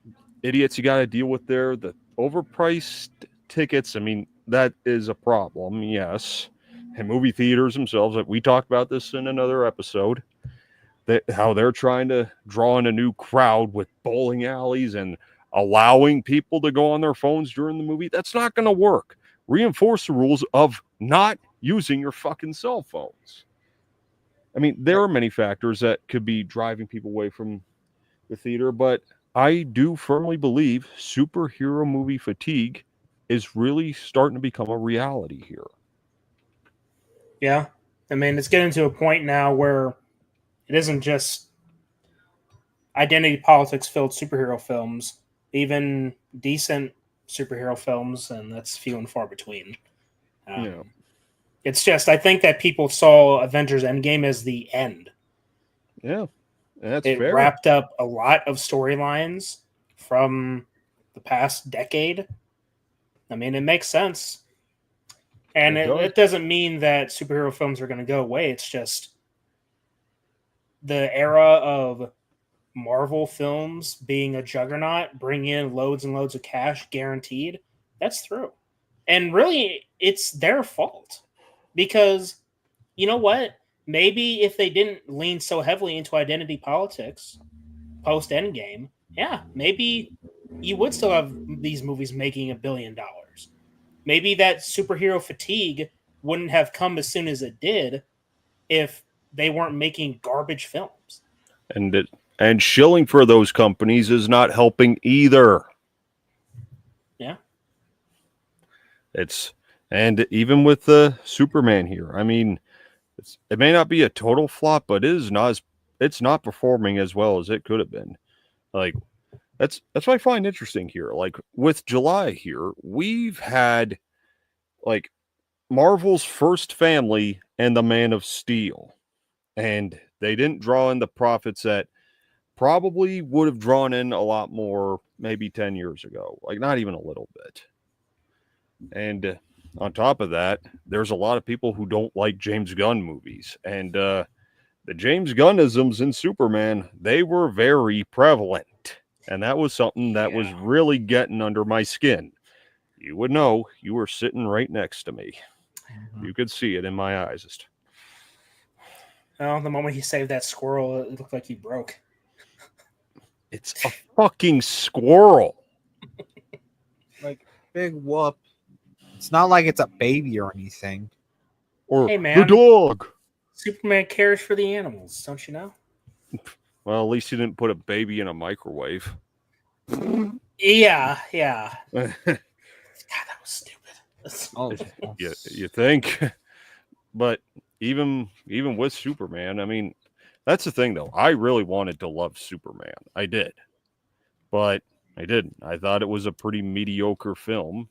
S4: idiots you got to deal with there, the overpriced tickets. I mean, that is a problem, yes. And movie theaters themselves, we talked about this in another episode, how they're trying to draw in a new crowd with bowling alleys and allowing people to go on their phones during the movie. That's not going to work. Reinforce the rules of not using your fucking cell phones. I mean, there are many factors that could be driving people away from the theater, but I do firmly believe superhero movie fatigue is really starting to become a reality here.
S3: Yeah. I mean, it's getting to a point now where it isn't just identity politics filled superhero films, even decent superhero films, and that's few and far between. It's just, I think that people saw Avengers Endgame as the end.
S4: Yeah, that's
S3: it
S4: fair.
S3: Wrapped up a lot of storylines from the past decade. I mean, it makes sense. And it doesn't mean that superhero films are going to go away. It's just the era of Marvel films being a juggernaut, bring in loads and loads of cash guaranteed. That's through. And really, it's their fault. Because, you know what? Maybe if they didn't lean so heavily into identity politics post Endgame, yeah, maybe you would still have these movies making $1 billion. Maybe that superhero fatigue wouldn't have come as soon as it did if they weren't making garbage films.
S4: And shilling for those companies is not helping either.
S3: Yeah.
S4: And even with the Superman here, I mean, it may not be a total flop, but it's not performing as well as it could have been. Like that's what I find interesting here. Like with July here, we've had like Marvel's first family and the Man of Steel, and they didn't draw in the profits that probably would have drawn in a lot more maybe 10 years ago, like not even a little bit. And on top of that, there's a lot of people who don't like James Gunn movies, and the James Gunnisms in Superman, they were very prevalent, and that was something that was really getting under my skin. You would know, you were sitting right next to me. You could see it in my eyes.
S3: Well, the moment he saved that squirrel, it looked like he broke.
S4: It's a fucking squirrel.
S5: Like, big whoop. It's not like it's a baby or anything.
S4: Or
S3: hey, man,
S4: the dog.
S3: Superman cares for the animals, don't you know?
S4: Well, at least he didn't put a baby in a microwave.
S3: Yeah. God, that was stupid.
S5: Oh,
S4: you think? But even with Superman, I mean, that's the thing, though. I really wanted to love Superman. I did. But I didn't. I thought it was a pretty mediocre film.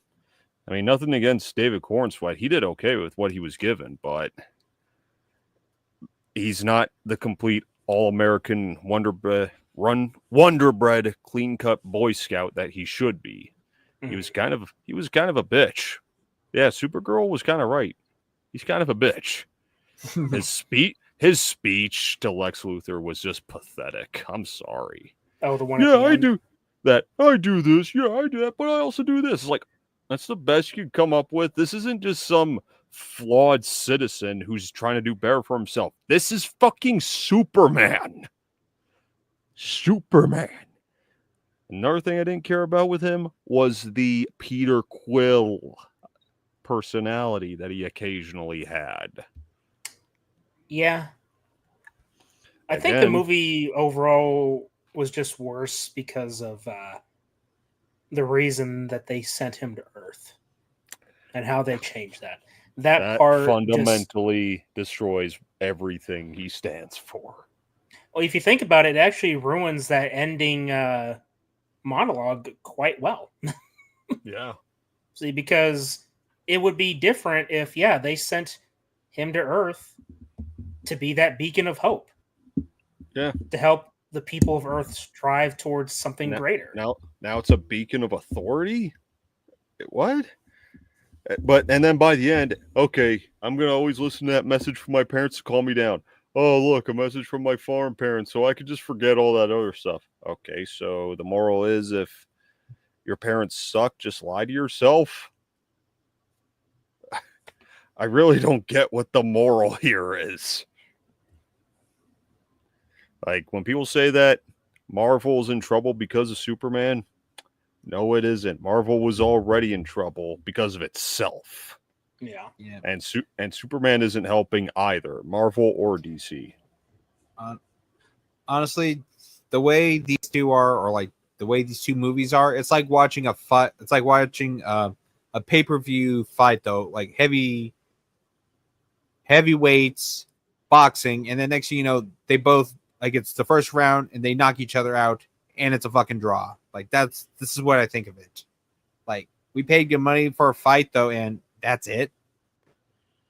S4: I mean, nothing against David Cornsweet. He did okay with what he was given, but he's not the complete all-American wonder-bred, clean-cut Boy Scout that he should be. He was kind of a bitch. Yeah, Supergirl was kind of right. He's kind of a bitch. His speech to Lex Luthor was just pathetic. I'm sorry.
S3: Oh, the one.
S4: Yeah, I do that. I do this. Yeah, I do that. But I also do this. It's like, that's the best you could come up with. This isn't just some flawed citizen who's trying to do better for himself. This is fucking Superman. Superman. Another thing I didn't care about with him was the Peter Quill personality that he occasionally had.
S3: Yeah. I think the movie overall was just worse because of the reason that they sent him to Earth and how they changed that. That part
S4: fundamentally destroys everything he stands for.
S3: Well, if you think about it, it actually ruins that ending monologue quite well.
S4: Yeah.
S3: See, because it would be different if, they sent him to Earth to be that beacon of hope.
S4: Yeah.
S3: To help the people of Earth strive towards something greater.
S4: Now it's a beacon of authority? What? And then by the end, okay, I'm going to always listen to that message from my parents to calm me down. Oh, look, a message from my foreign parents, so I could just forget all that other stuff. Okay, so the moral is if your parents suck, just lie to yourself. I really don't get what the moral here is. Like, when people say that Marvel's in trouble because of Superman, no, it isn't. Marvel was already in trouble because of itself.
S3: Yeah.
S4: And Superman isn't helping either, Marvel or DC.
S5: Honestly, the way these two are, or like the way these two movies are, it's like watching a fight. It's like watching a pay-per-view fight, though, like heavyweights boxing, and then next thing you know, they both, like, it's the first round and they knock each other out, and it's a fucking draw. Like, this is what I think of it. Like, we paid good money for a fight, though, and that's it.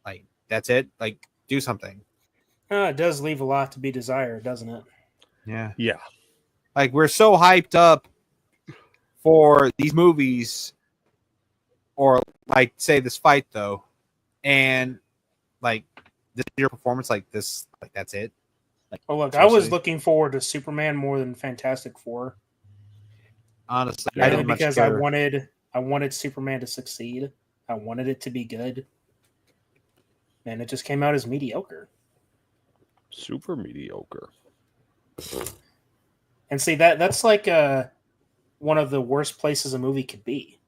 S5: Like, that's it. Like, do something.
S3: It does leave a lot to be desired, doesn't it?
S5: Yeah.
S4: Like,
S5: we're so hyped up for these movies, or like, say, this fight, though, and like, this is your performance, like this, like, that's it. Like,
S3: oh, look, I was looking forward to Superman more than Fantastic Four.
S5: Honestly,
S3: because I wanted Superman to succeed. I wanted it to be good, and it just came out as mediocre.
S4: Super mediocre.
S3: And see, that's like one of the worst places a movie could be,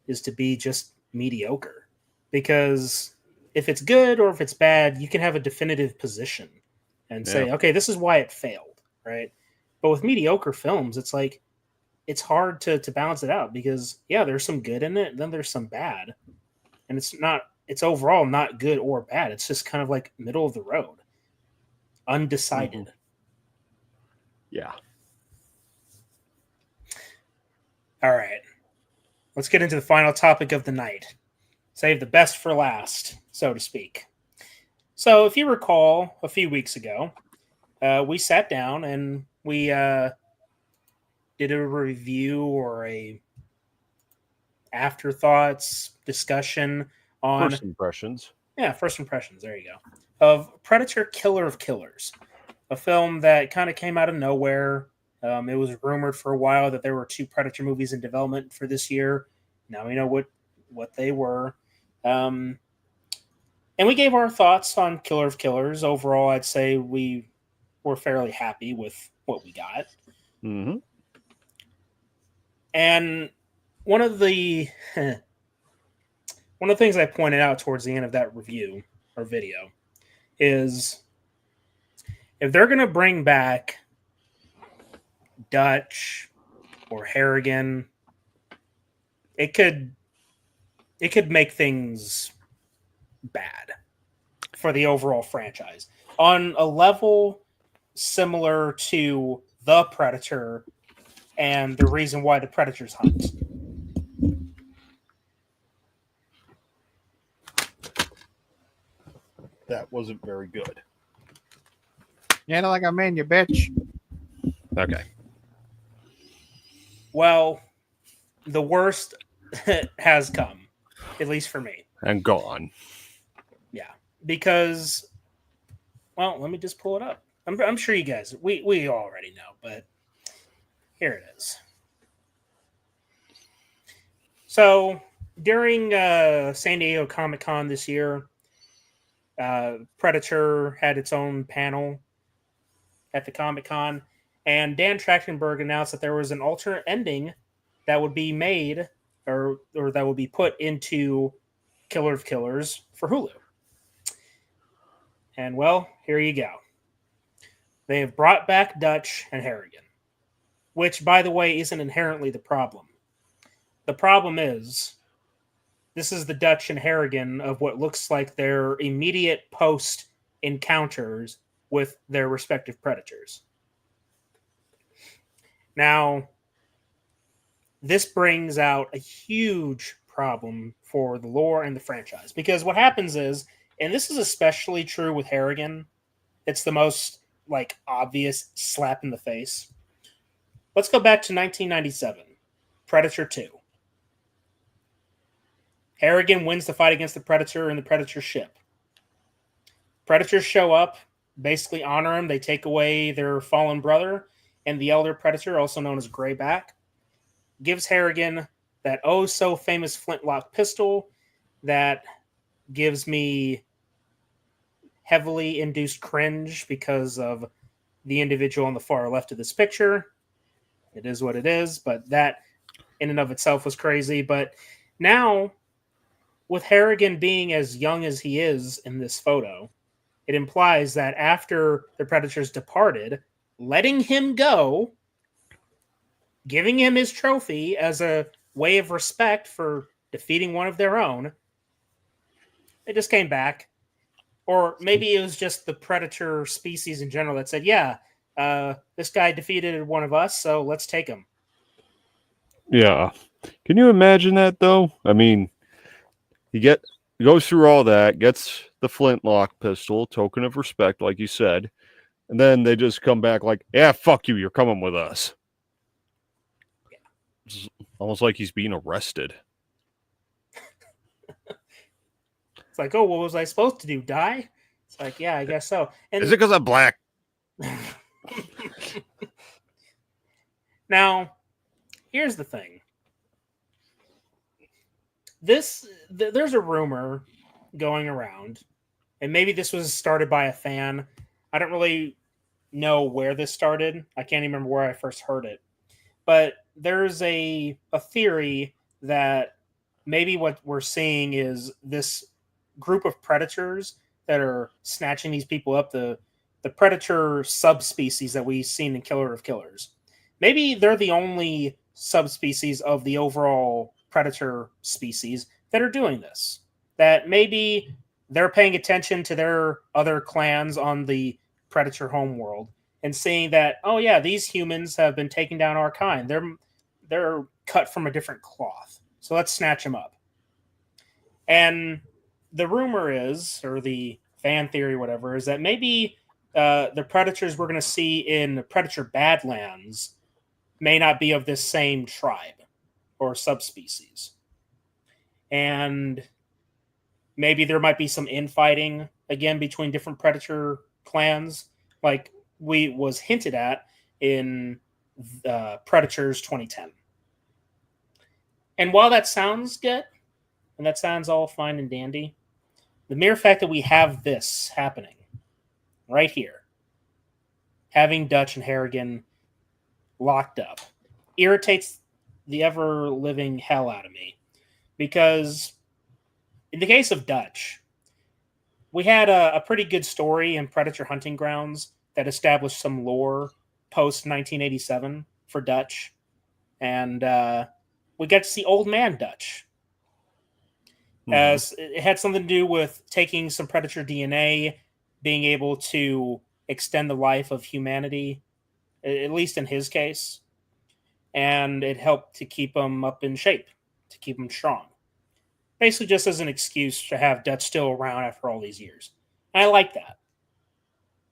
S3: is to be just mediocre. Because if it's good or if it's bad, you can have a definitive position and say, okay, this is why it failed, right? But with mediocre films, it's like, it's hard to balance it out because, yeah, there's some good in it, and then there's some bad. And it's overall not good or bad. It's just kind of like middle of the road, undecided.
S4: Mm-hmm. Yeah.
S3: All right. Let's get into the final topic of the night. Save the best for last, so to speak. So, if you recall, a few weeks ago, we sat down and we did a review or a afterthoughts discussion on
S4: First impressions.
S3: Yeah, first impressions. There you go. Of Predator: Killer of Killers, a film that kind of came out of nowhere. It was rumored for a while that there were 2 Predator movies in development for this year. Now we know what they were. And we gave our thoughts on Killer of Killers. Overall, I'd say we were fairly happy with what we got.
S4: Mm-hmm.
S3: And one of the things I pointed out towards the end of that review or video is if they're going to bring back Dutch or Harrigan, it could make things bad for the overall franchise on a level similar to The Predator and the reason why the Predators hunt.
S4: That wasn't very good.
S5: Yeah, like I mean, you bitch.
S4: Okay.
S3: Well, the worst has come, at least for me.
S4: And gone.
S3: Yeah, because, well, let me just pull it up. I'm sure you guys, we already know, but here it is. So, during San Diego Comic-Con this year, Predator had its own panel at the Comic-Con, and Dan Trachtenberg announced that there was an alternate ending that would be made or that would be put into Killer of Killers for Hulu. And well, here you go. They have brought back Dutch and Harrigan, which, by the way, isn't inherently the problem. The problem is this is the Dutch and Harrigan of what looks like their immediate post encounters with their respective predators. Now, this brings out a huge problem for the lore and the franchise because what happens is, and this is especially true with Harrigan, it's the most obvious slap in the face. Let's go back to 1997, Predator 2. Harrigan wins the fight against the Predator in the Predator ship. Predators show up, basically honor him. They take away their fallen brother, and the elder Predator, also known as Greyback, gives Harrigan that oh-so-famous flintlock pistol that gives me heavily induced cringe because of the individual on the far left of this picture. It is what it is, but that in and of itself was crazy. But now, with Harrigan being as young as he is in this photo, it implies that after the Predators departed, letting him go, giving him his trophy as a way of respect for defeating one of their own, they just came back. Or maybe it was just the Predator species in general that said, yeah, this guy defeated one of us, so let's take him.
S4: Yeah. Can you imagine that, though? I mean, he goes through all that, gets the flintlock pistol, token of respect, like you said, and then they just come back like, yeah, fuck you, you're coming with us.
S3: Yeah.
S4: It's almost like he's being arrested.
S3: It's like, oh, what was I supposed to do? Die? It's like, yeah, I guess so. And
S4: is it because I'm black?
S3: Now, here's the thing. there's a rumor going around, and maybe this was started by a fan. I don't really know where this started. I can't even remember where I first heard it. But there's a theory that maybe what we're seeing is this group of predators that are snatching these people up, the predator subspecies that we've seen in Killer of Killers. Maybe they're the only subspecies of the overall predator species that are doing this. That maybe they're paying attention to their other clans on the predator homeworld and seeing that, oh yeah, these humans have been taking down our kind. They're cut from a different cloth. So let's snatch them up. And the rumor is, or the fan theory, whatever, is that maybe the predators we're going to see in Predator Badlands may not be of this same tribe or subspecies. And maybe there might be some infighting again between different predator clans, like was hinted at in Predators 2010. And while that sounds good, and that sounds all fine and dandy, the mere fact that we have this happening right here, having Dutch and Harrigan locked up, irritates the ever-living hell out of me. Because in the case of Dutch, we had a pretty good story in Predator Hunting Grounds that established some lore post-1987 for Dutch. And we got to see Old Man Dutch. As it had something to do with taking some predator DNA, being able to extend the life of humanity, at least in his case. And it helped to keep him up in shape, to keep him strong. Basically just as an excuse to have Dutch still around after all these years. And I like that.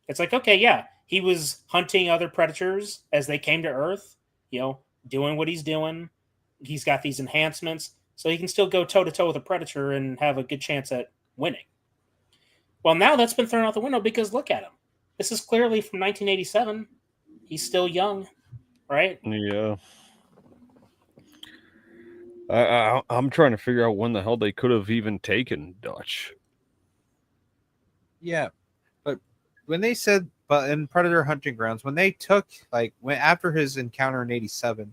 S3: It's like, okay, yeah, he was hunting other predators as they came to Earth, doing what he's doing. He's got these enhancements, so he can still go toe-to-toe with a predator and have a good chance at winning. Well, now that's been thrown out the window because look at him. This is clearly from 1987. He's still young, right?
S4: Yeah. I'm trying to figure out when the hell they could have even taken Dutch.
S5: Yeah, but when they said, but in Predator Hunting Grounds, when they took after his encounter in '87,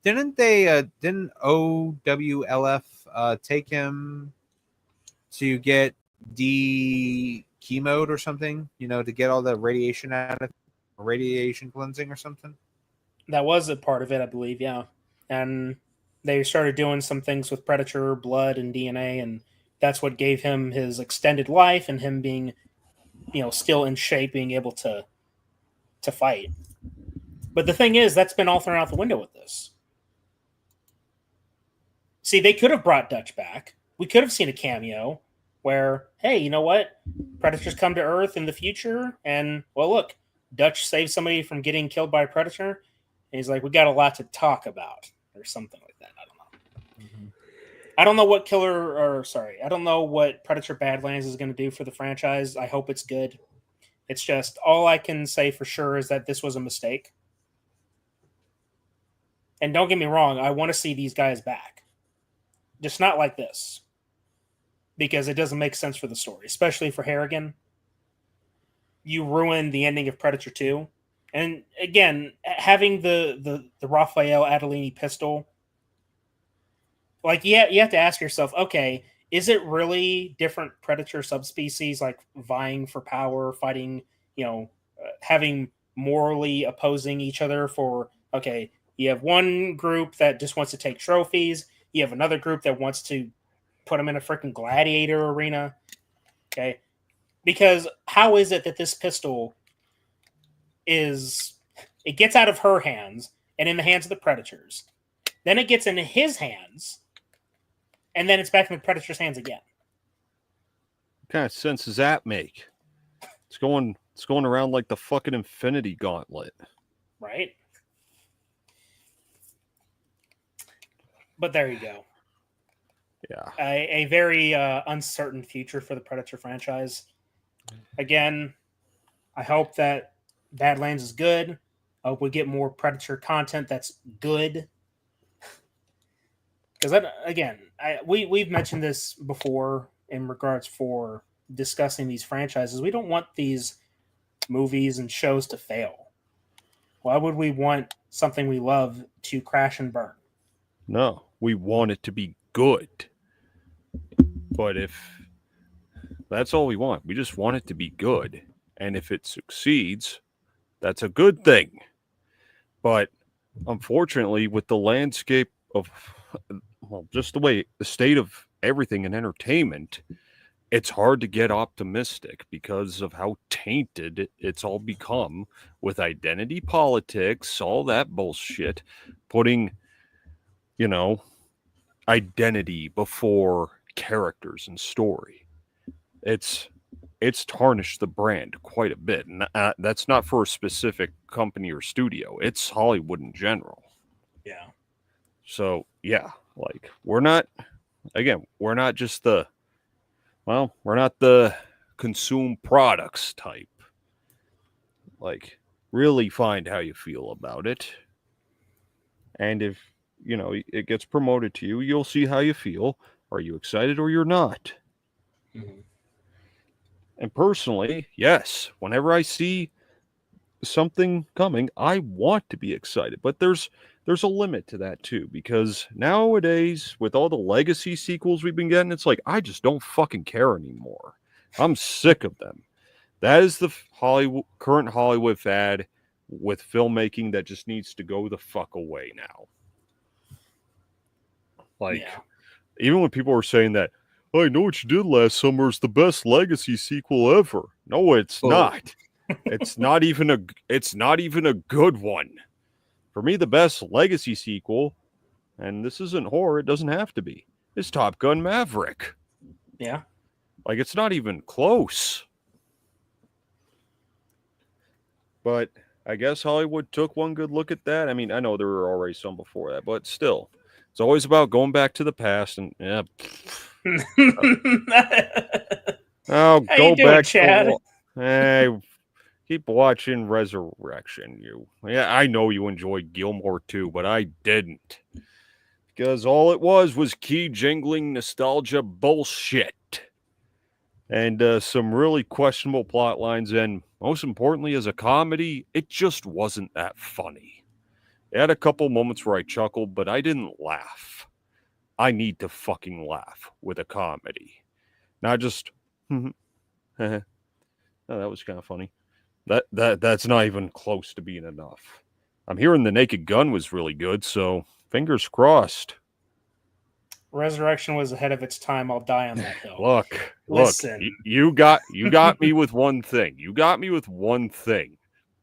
S5: didn't OWLF take him to get chemoed or something? To get all the radiation out of radiation cleansing or something.
S3: That was a part of it, I believe. Yeah, and they started doing some things with predator blood and DNA, and that's what gave him his extended life and him being, still in shape, being able to fight. But the thing is, that's been all thrown out the window with this. See, they could have brought Dutch back. We could have seen a cameo where, hey, you know what? Predators come to Earth in the future, and, well, look, Dutch saved somebody from getting killed by a predator, and he's like, we got a lot to talk about, or something like that. I don't know. Mm-hmm. I don't know what I don't know what Predator Badlands is going to do for the franchise. I hope it's good. It's just, all I can say for sure is that this was a mistake. And don't get me wrong, I want to see these guys back. Just not like this. Because it doesn't make sense for the story, especially for Harrigan. You ruined the ending of Predator 2. And again, having the Raphael Adolini pistol, you have to ask yourself, okay, is it really different predator subspecies vying for power, fighting, having morally opposing each other for, okay, you have one group that just wants to take trophies. You have another group that wants to put them in a freaking gladiator arena. Okay. Because how is it that this pistol it gets out of her hands and in the hands of the predators. Then it gets into his hands and then it's back in the predator's hands again.
S4: What kind of sense does that make? It's going around like the fucking Infinity Gauntlet.
S3: Right? But there you go.
S4: Yeah.
S3: A very uncertain future for the Predator franchise. Again, I hope that Badlands is good. I hope we get more Predator content that's good. Because that again, we've mentioned this before in regards for discussing these franchises. We don't want these movies and shows to fail. Why would we want something we love to crash and burn?
S4: No, we want it to be good. But if that's all we want, we just want it to be good. And if it succeeds, that's a good thing. But unfortunately, with the landscape of, well, just the state of everything in entertainment, it's hard to get optimistic because of how tainted it's all become with identity politics, all that bullshit, putting, identity before characters and story. It's tarnished the brand quite a bit, and that's not for a specific company or studio. It's Hollywood in general.
S3: Yeah.
S4: So yeah, like we're not just we're not the consume products type. Like, really find how you feel about it. And if, it gets promoted to you, you'll see how you feel. Are you excited or you're not?
S3: Mm-hmm.
S4: And personally, yes, whenever I see something coming, I want to be excited. But there's a limit to that too, because nowadays, with all the legacy sequels we've been getting, it's like I just don't fucking care anymore. I'm sick of them. That is the current Hollywood fad with filmmaking that just needs to go the fuck away now. Like, even when people were saying that, I Know What You Did Last Summer is the best legacy sequel ever. No, it's not. It's not even a good one. For me, the best legacy sequel, and this isn't horror, it doesn't have to be, is Top Gun Maverick.
S3: Yeah.
S4: Like, it's not even close. But I guess Hollywood took one good look at that. I mean, I know there were already some before that, but still, it's always about going back to the past and
S3: How
S4: go
S3: you doing,
S4: back
S3: Chad?
S4: Hey, keep watching Resurrection. Yeah, I know you enjoyed Gilmore too, but I didn't, because all it was key jingling nostalgia bullshit. And some really questionable plot lines, and most importantly, as a comedy, it just wasn't that funny. It had a couple moments where I chuckled, but I didn't laugh. I need to fucking laugh with a comedy. Not just, oh, that was kind of funny. That's not even close to being enough. I'm hearing The Naked Gun was really good, so fingers crossed.
S3: Resurrection was ahead of its time. I'll die on that hill.
S4: Look,
S3: Listen.
S4: you got me with one thing. You got me with one thing.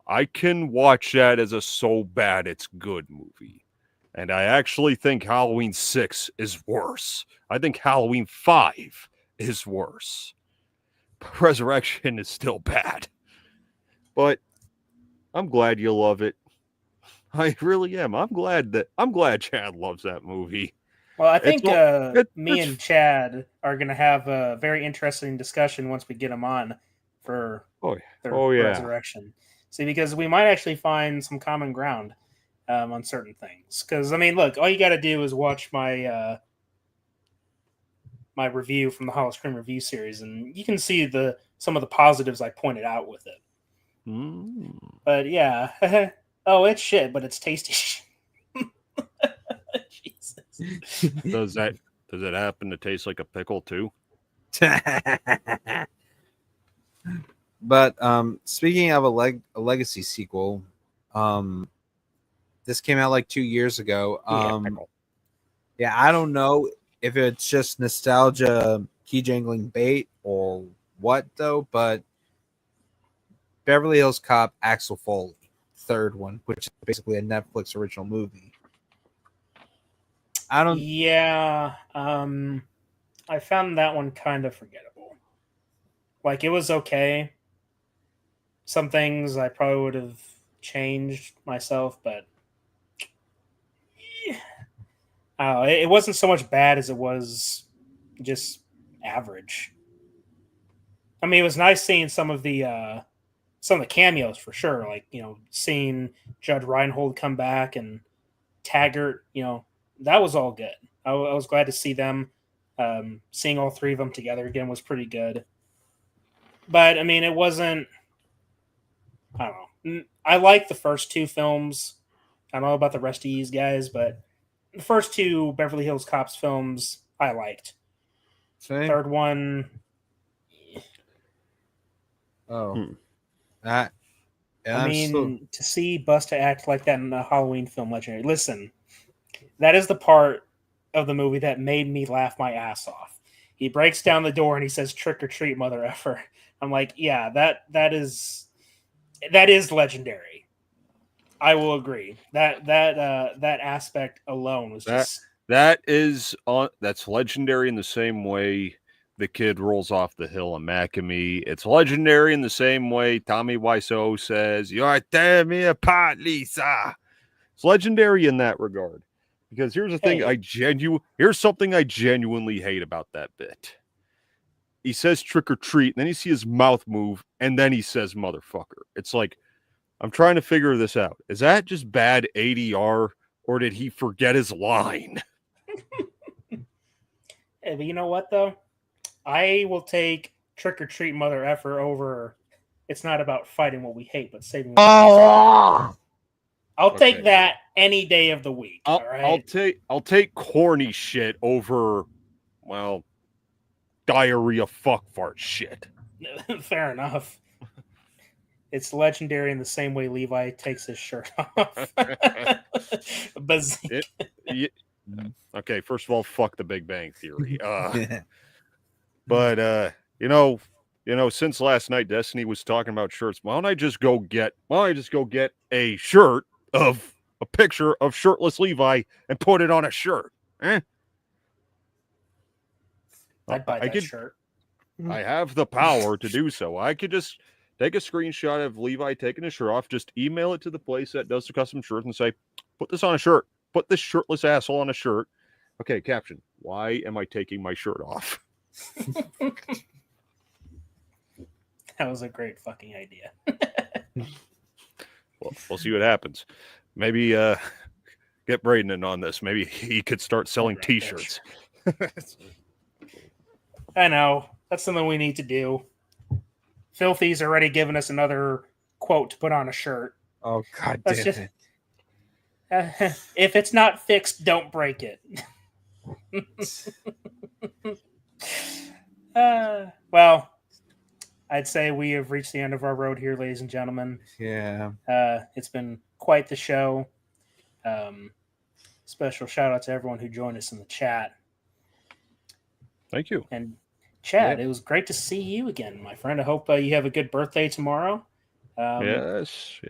S4: I can watch that as a so bad it's good movie. And I actually think Halloween 6 is worse. I think Halloween 5 is worse. Resurrection is still bad. But I'm glad you love it. I really am. I'm glad Chad loves that movie.
S3: Well, I think me and Chad are going to have a very interesting discussion once we get him on for Resurrection. See, because we might actually find some common ground on certain things. Because, I mean, look, all you got to do is watch my my review from the Hollow Scream review series, and you can see some of the positives I pointed out with it. But, yeah. Oh, it's shit, but it's tasty shit.
S4: Does it happen to taste like a pickle too?
S5: But speaking of a legacy sequel, this came out like 2 years ago. Yeah, I don't know if it's just nostalgia key jangling bait or what though, but Beverly Hills Cop Axel Foley, third one, which is basically a Netflix original movie.
S3: Yeah, I found that one kind of forgettable. Like, it was okay. Some things I probably would have changed myself, but it wasn't so much bad as it was just average. I mean, it was nice seeing some of the cameos for sure. Like, seeing Judge Reinhold come back and Taggart, that was all good. I was glad to see them. Seeing all three of them together again was pretty good. But I mean, it wasn't. I don't know. I like the first two films. I don't know about the rest of these guys, but the first two Beverly Hills Cops films I liked.
S5: Same.
S3: Third one,
S5: Oh,
S3: I mean, to see Busta act like that in a Halloween film, legendary. Listen, that is the part of the movie that made me laugh my ass off. He breaks down the door and he says, "Trick or treat, mother effer." I'm like, yeah, that is legendary. I will agree. That aspect alone was just
S4: that's legendary in the same way the kid rolls off the hill in Macamee. It's legendary in the same way Tommy Wiseau says, "You're tearing me apart, Lisa." It's legendary in that regard. Because here's the thing, here's something I genuinely hate about that bit. He says trick or treat, and then you see his mouth move, and then he says motherfucker. It's like, I'm trying to figure this out. Is that just bad ADR, or did he forget his line?
S3: Hey, but you know what though? I will take trick or treat, mother effer over. It's not about fighting what we hate, but saving. I'll take that any day of the week. All right.
S4: I'll take corny shit over, well, diarrhea fuck fart shit.
S3: Fair enough. It's legendary in the same way Levi takes his shirt off.
S4: Okay, first of all, fuck the Big Bang Theory. But since last night Destiny was talking about shirts, why don't I just go get a shirt of a picture of shirtless Levi and put it on a shirt?
S3: I'd buy that shirt.
S4: I have the power to do so. I could just take a screenshot of Levi taking his shirt off, just email it to the place that does the custom shirts and say, put this on a shirt. Put this shirtless asshole on a shirt. Okay, caption. Why am I taking my shirt off?
S3: That was a great fucking idea.
S4: Well, we'll see what happens. Maybe get Braden in on this. Maybe he could start selling T-shirts.
S3: I know. That's something we need to do. Filthy's already given us another quote to put on a shirt.
S5: Oh, God damn it.
S3: If it's not fixed, don't break it. Well, I'd say we have reached the end of our road here, ladies and gentlemen.
S5: Yeah.
S3: It's been quite the show. Special shout out to everyone who joined us in the chat.
S4: Thank you.
S3: And Chad, It was great to see you again, my friend. I hope you have a good birthday tomorrow.
S4: Yes.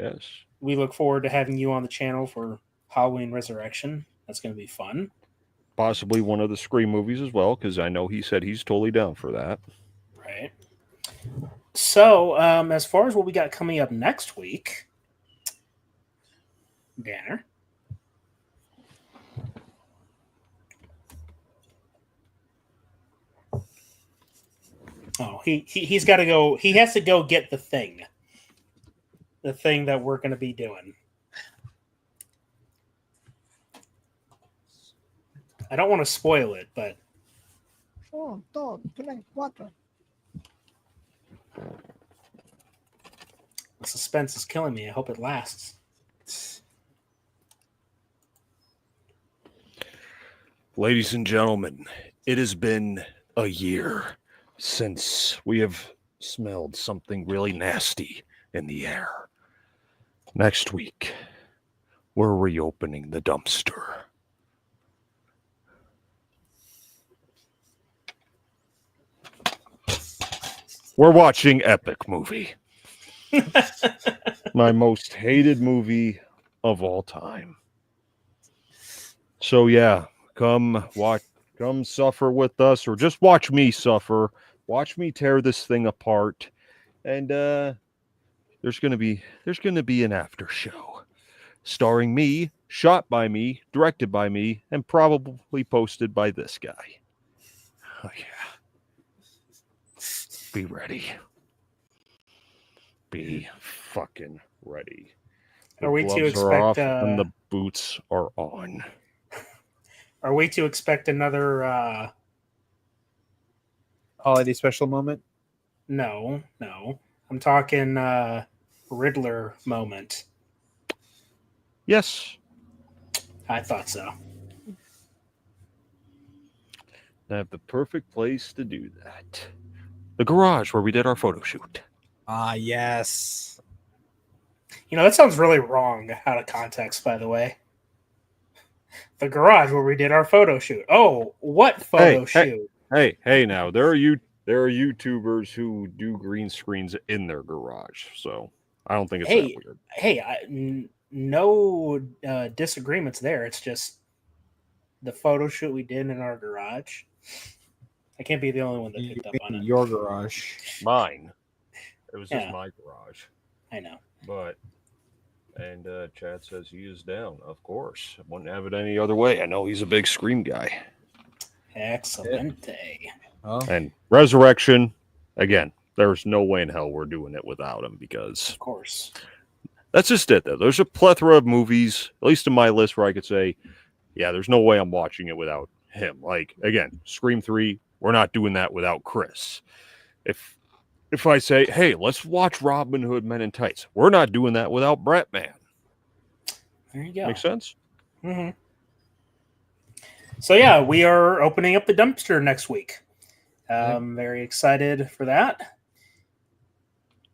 S3: We look forward to having you on the channel for Halloween Resurrection. That's going to be fun.
S4: Possibly one of the Scream movies as well, because I know he said he's totally down for that.
S3: Right. So, as far as what we got coming up next week, Danner. Oh, he's got to go. He has to go get the thing that we're going to be doing. I don't want to spoil it, but the suspense is killing me. I hope it lasts.
S4: Ladies and gentlemen, it has been a year since we have smelled something really nasty in the air. Next week, we're reopening the dumpster. We're watching Epic Movie. My most hated movie of all time. So yeah, come suffer with us, or just watch me suffer. Watch me tear this thing apart. And there's gonna be an after show. Starring me, shot by me, directed by me, and probably posted by this guy. Oh yeah. Be ready. Be fucking ready. The
S3: are we to
S4: gloves
S3: expect
S4: are off and the boots are on.
S3: Are we to expect another?
S5: Holiday special moment?
S3: No. I'm talking Riddler moment.
S4: Yes.
S3: I thought so.
S4: I have the perfect place to do that. The garage where we did our photo shoot.
S5: Ah, yes.
S3: You know, that sounds really wrong out of context, by the way. The garage where we did our photo shoot. Oh, what photo shoot?
S4: Hey! Now there are YouTubers who do green screens in their garage, so I don't think it's that weird.
S3: Hey, no disagreements there. It's just the photo shoot we did in our garage. I can't be the only one that picked up on it.
S5: Your garage.
S4: Mine. It was just
S3: Yeah.
S4: my garage.
S3: I know.
S4: But, and Chad says he is down. Of course. Wouldn't have it any other way. I know he's a big Scream guy.
S3: Excellent.
S5: Oh.
S4: And Resurrection, again, there's no way in hell we're doing it without him because...
S3: Of course.
S4: That's just it, though. There's a plethora of movies, at least in my list, where I could say, yeah, there's no way I'm watching it without him. Like, again, Scream 3, we're not doing that without Chris. If I say, hey, let's watch Robin Hood Men in Tights, we're not doing that without Brett Man.
S3: There you go.
S4: Make sense?
S3: Mm-hmm. So, yeah, we are opening up the dumpster next week. Very excited for that.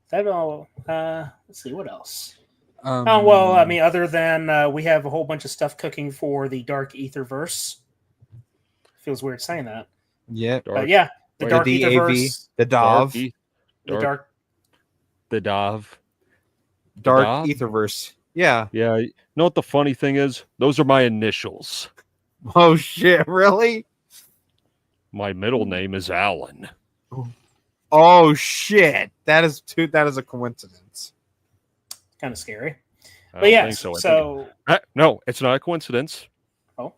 S3: That all, let's see, what else? Other than we have a whole bunch of stuff cooking for the Dark Etherverse. Feels weird saying that.
S5: Yeah.
S3: But yeah, the Dark Etherverse.
S5: The Dove.
S4: The Dove.
S5: Dark Etherverse. Yeah.
S4: Yeah. You know what the funny thing is? Those are my initials.
S5: Oh, shit. Really?
S4: My middle name is Alan.
S5: Oh, shit. That is a coincidence.
S3: Kind of scary.
S4: But yeah, no, it's not a coincidence.
S3: Oh.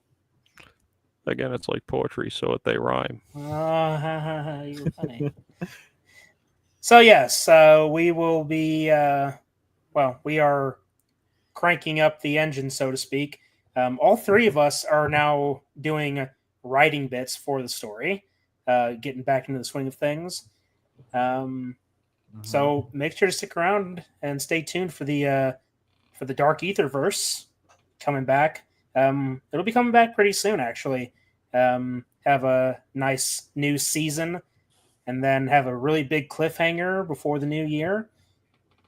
S4: Again, it's like poetry, so they rhyme.
S3: You're funny. So yes, we will be. We are cranking up the engine, so to speak. All three of us are now doing writing bits for the story, getting back into the swing of things. So make sure to stick around and stay tuned for the Dark Etherverse coming back. It'll be coming back pretty soon, actually. Have a nice new season, and then have a really big cliffhanger before the new year.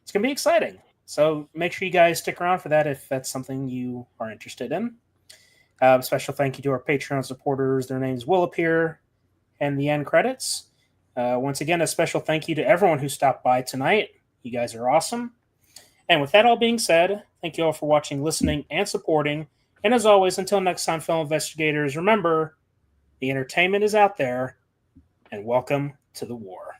S3: It's going to be exciting. So make sure you guys stick around for that if that's something you are interested in. Special thank you to our Patreon supporters. Their names will appear in the end credits. Once again, a special thank you to everyone who stopped by tonight. You guys are awesome. And with that all being said, thank you all for watching, listening, and supporting. And as always, until next time, fellow investigators, remember, the entertainment is out there, and welcome to the war.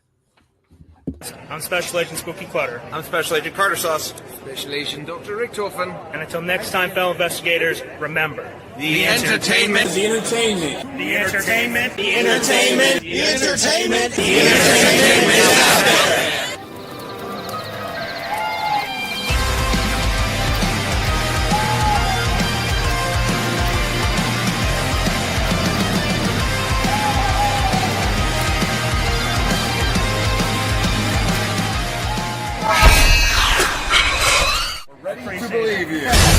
S3: I'm Special Agent Spooky Clutter.
S15: I'm Special Agent Carter Sauce.
S16: Special Agent Dr. Richtofen.
S3: And until next time, fellow investigators, remember,
S15: the entertainment.
S16: The entertainment.
S3: The entertainment.
S16: The entertainment. The entertainment. The entertainment is out there.
S15: Ready to believe you.